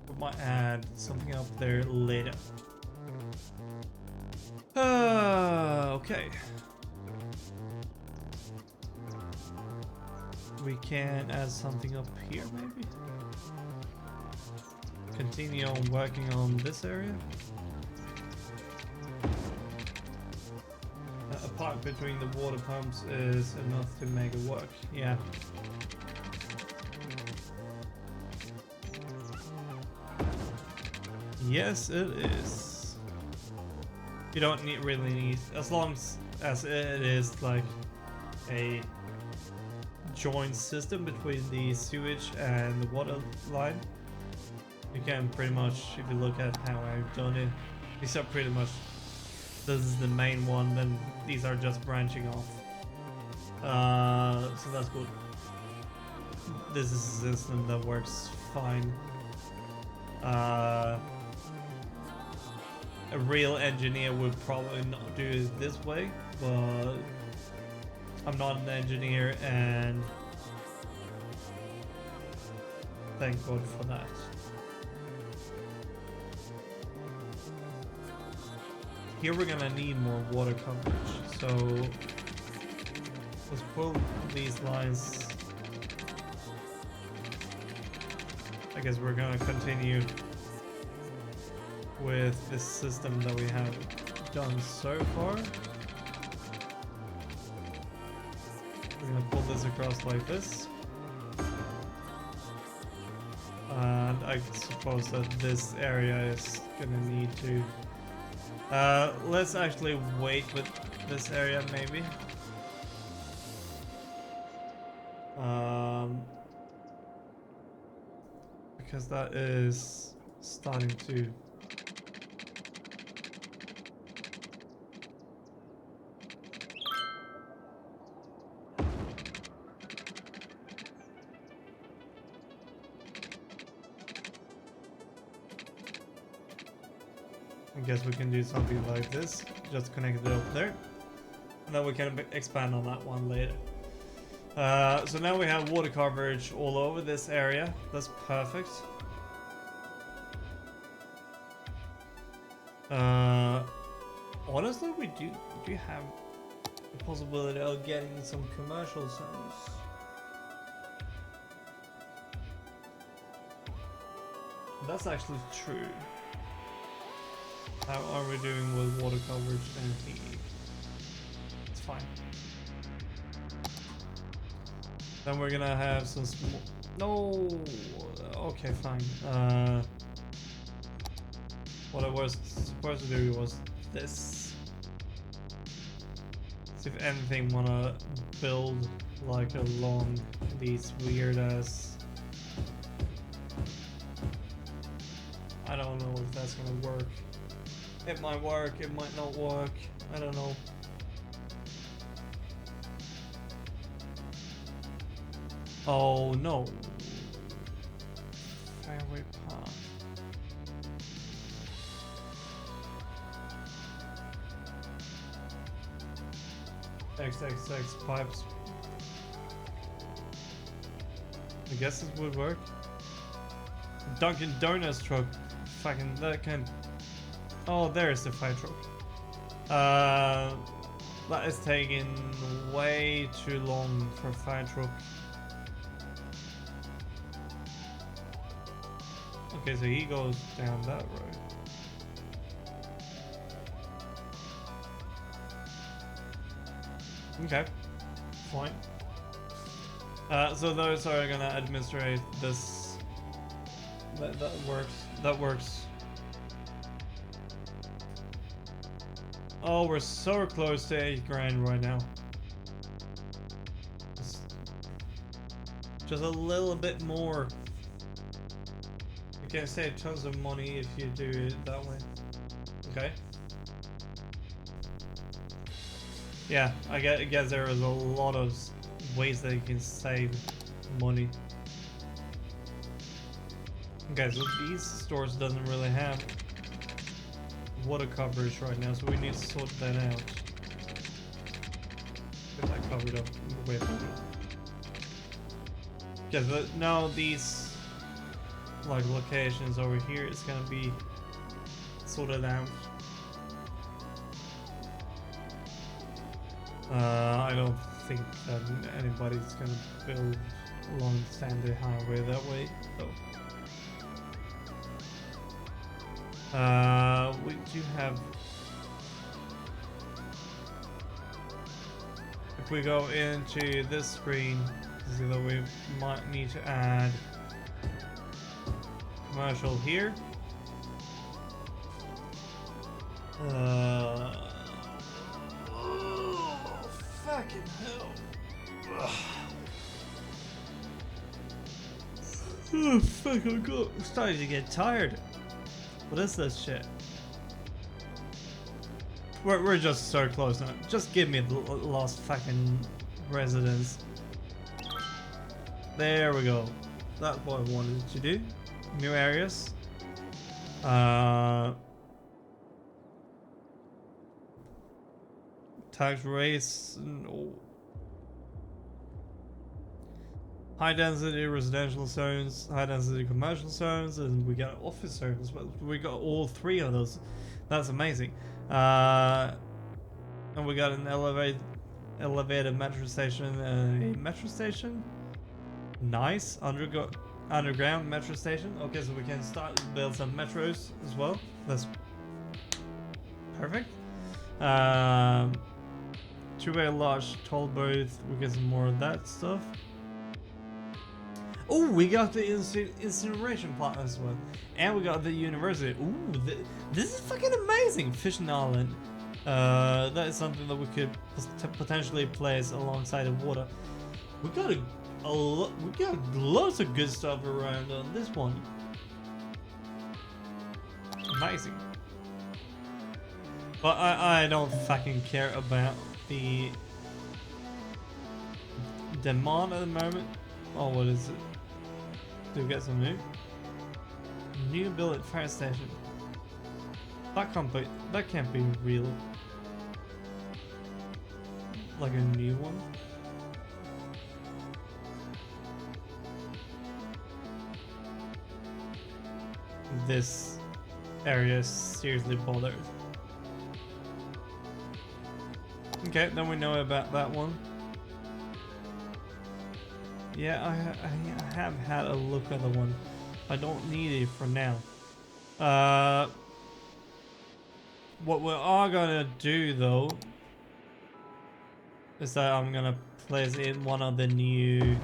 We might add something up there later. Okay. We can add something up here maybe. Continue on working on this area. A pipe between the water pumps is enough to make it work. Yeah. Yes, it is. You don't really need, as long as it is like a joint system between the sewage and the water line. You can pretty much, if you look at how I've done it, these are pretty much, this is the main one, then these are just branching off. So that's good. This is a system that works fine. A real engineer would probably not do it this way, but I'm not an engineer, and thank God for that. Here we're gonna need more water coverage, so let's pull these lines. I guess we're gonna continue with this system that we have done so far. We're gonna pull this across like this. And I suppose that this area is gonna need to... let's actually wait with this area maybe. Because that is starting to... I guess we can do something like this, just connect it up there, and then we can expand on that one later. So now we have water coverage all over this area. That's perfect. Honestly, we do have the possibility of getting some commercial zones. That's actually true. How are we doing with water coverage and heat? It's fine. Then we're gonna have some small... No! Okay, fine. What I was supposed to do was this. So if anything, wanna build like along these weird ass... I don't know if that's gonna work. It might work, it might not work, I don't know. Oh no. Fairway path. XXX pipes. I guess it would work. Dunkin' Donuts truck. Fucking that can... Oh, there's the fire truck. That is taking way too long for a fire truck. Okay, so he goes down that road. Okay, fine. So those are gonna administrate this. That works. That works. Oh, we're so close to 8 grand right now. Just a little bit more. You can save tons of money if you do it that way. Okay. Yeah, I guess there is a lot of ways that you can save money. Okay, so these stores doesn't really have water coverage right now, so we need to sort that out. Get that covered up way better. Okay, but now these like locations over here is gonna be sorted out. I don't think that anybody's gonna build along the Sandy Highway that way, though. We do have... If we go into this screen, you see that we might need to add commercial here. Oh, fucking hell. Ugh. Oh, fuck, I'm starting to get tired. What is this shit? We're just so close now. Just give me the last fucking residence. There we go. That's what I wanted to do. New areas. Tax rates. No. High density residential zones, high density commercial zones, and we got office zones. We got all three of those. That's amazing. And we got an elevated metro station, a metro station. Nice. Underground metro station. Okay, so we can start to build some metros as well. That's perfect. Two-way large toll booth. We get some more of that stuff. Oh, we got the incineration plant as well, and we got the university. Ooh, this is fucking amazing. Fishing island. That is something that we could potentially place alongside the water. We got we got lots of good stuff around on this one. Amazing. But I don't fucking care about the demand at the moment. Oh, what is it? Do we get some new built fire station? That can't be real. Like a new one. This area is seriously bothered. Okay, then we know about that one. Yeah, I have had a look at the one. I don't need it for now. What we are gonna do though is that I'm gonna place in one of the new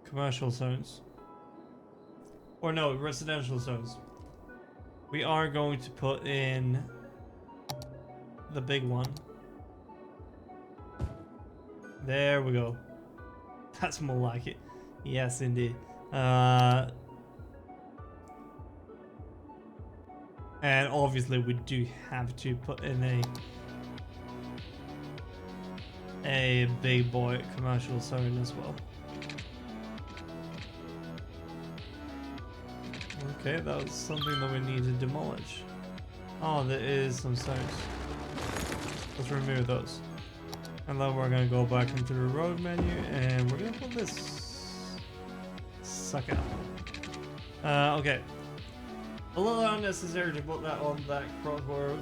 commercial zones. Or no, residential zones. We are going to put in the big one. There we go. That's more like it. Yes, indeed. And obviously we do have to put in a big boy commercial zone as well. Okay, that was something that we need to demolish. Oh, there is some zones. Let's remove those. And then we're gonna go back into the road menu and we're gonna put this sucker. Okay. A little unnecessary to put that on that crossroad.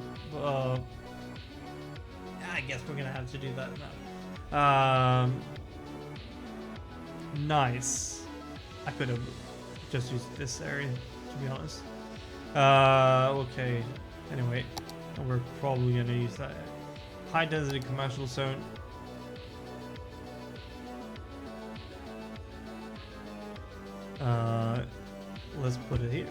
I guess we're gonna have to do that now. Nice. I could have just used this area, to be honest. Okay. Anyway, we're probably gonna use that. High density commercial zone. Let's put it here.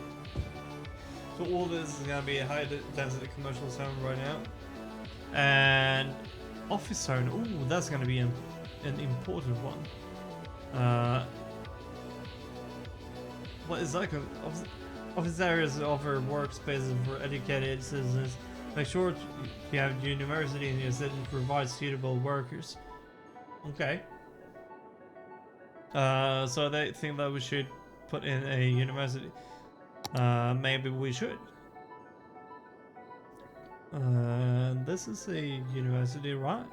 So all this is gonna be a high density commercial zone right now. And office zone. Ooh, that's gonna be an important one. What is that? Office areas offer workspaces for educated citizens. Make sure you have university in your city to provide suitable workers. Okay. So they think that we should put in a university. Maybe we should. This is a university, right?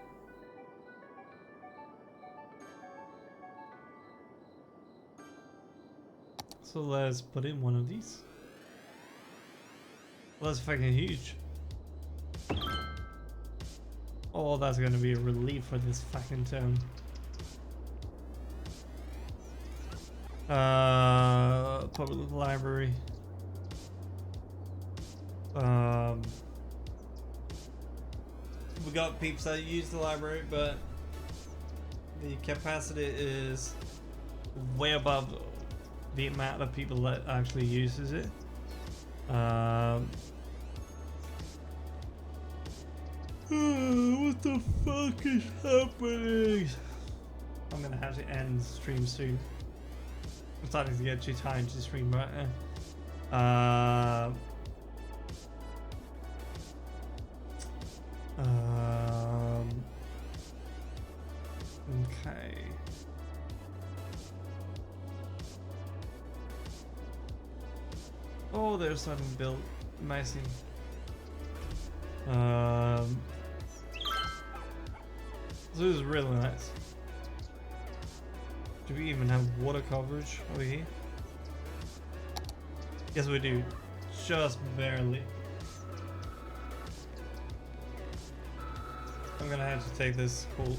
So let's put in one of these. Well, that's fucking huge. Oh, that's gonna be a relief for this fucking town. Public library. We got peeps that use the library, but the capacity is way above the amount of people that actually uses it. What the fuck is happening? I'm gonna have to end the stream soon. I'm starting to get too tired to stream right now. Okay. Oh, there's something built. Amazing. This is really nice. Do we even have water coverage over here? Yes, we do. Just barely. I'm gonna have to take this cool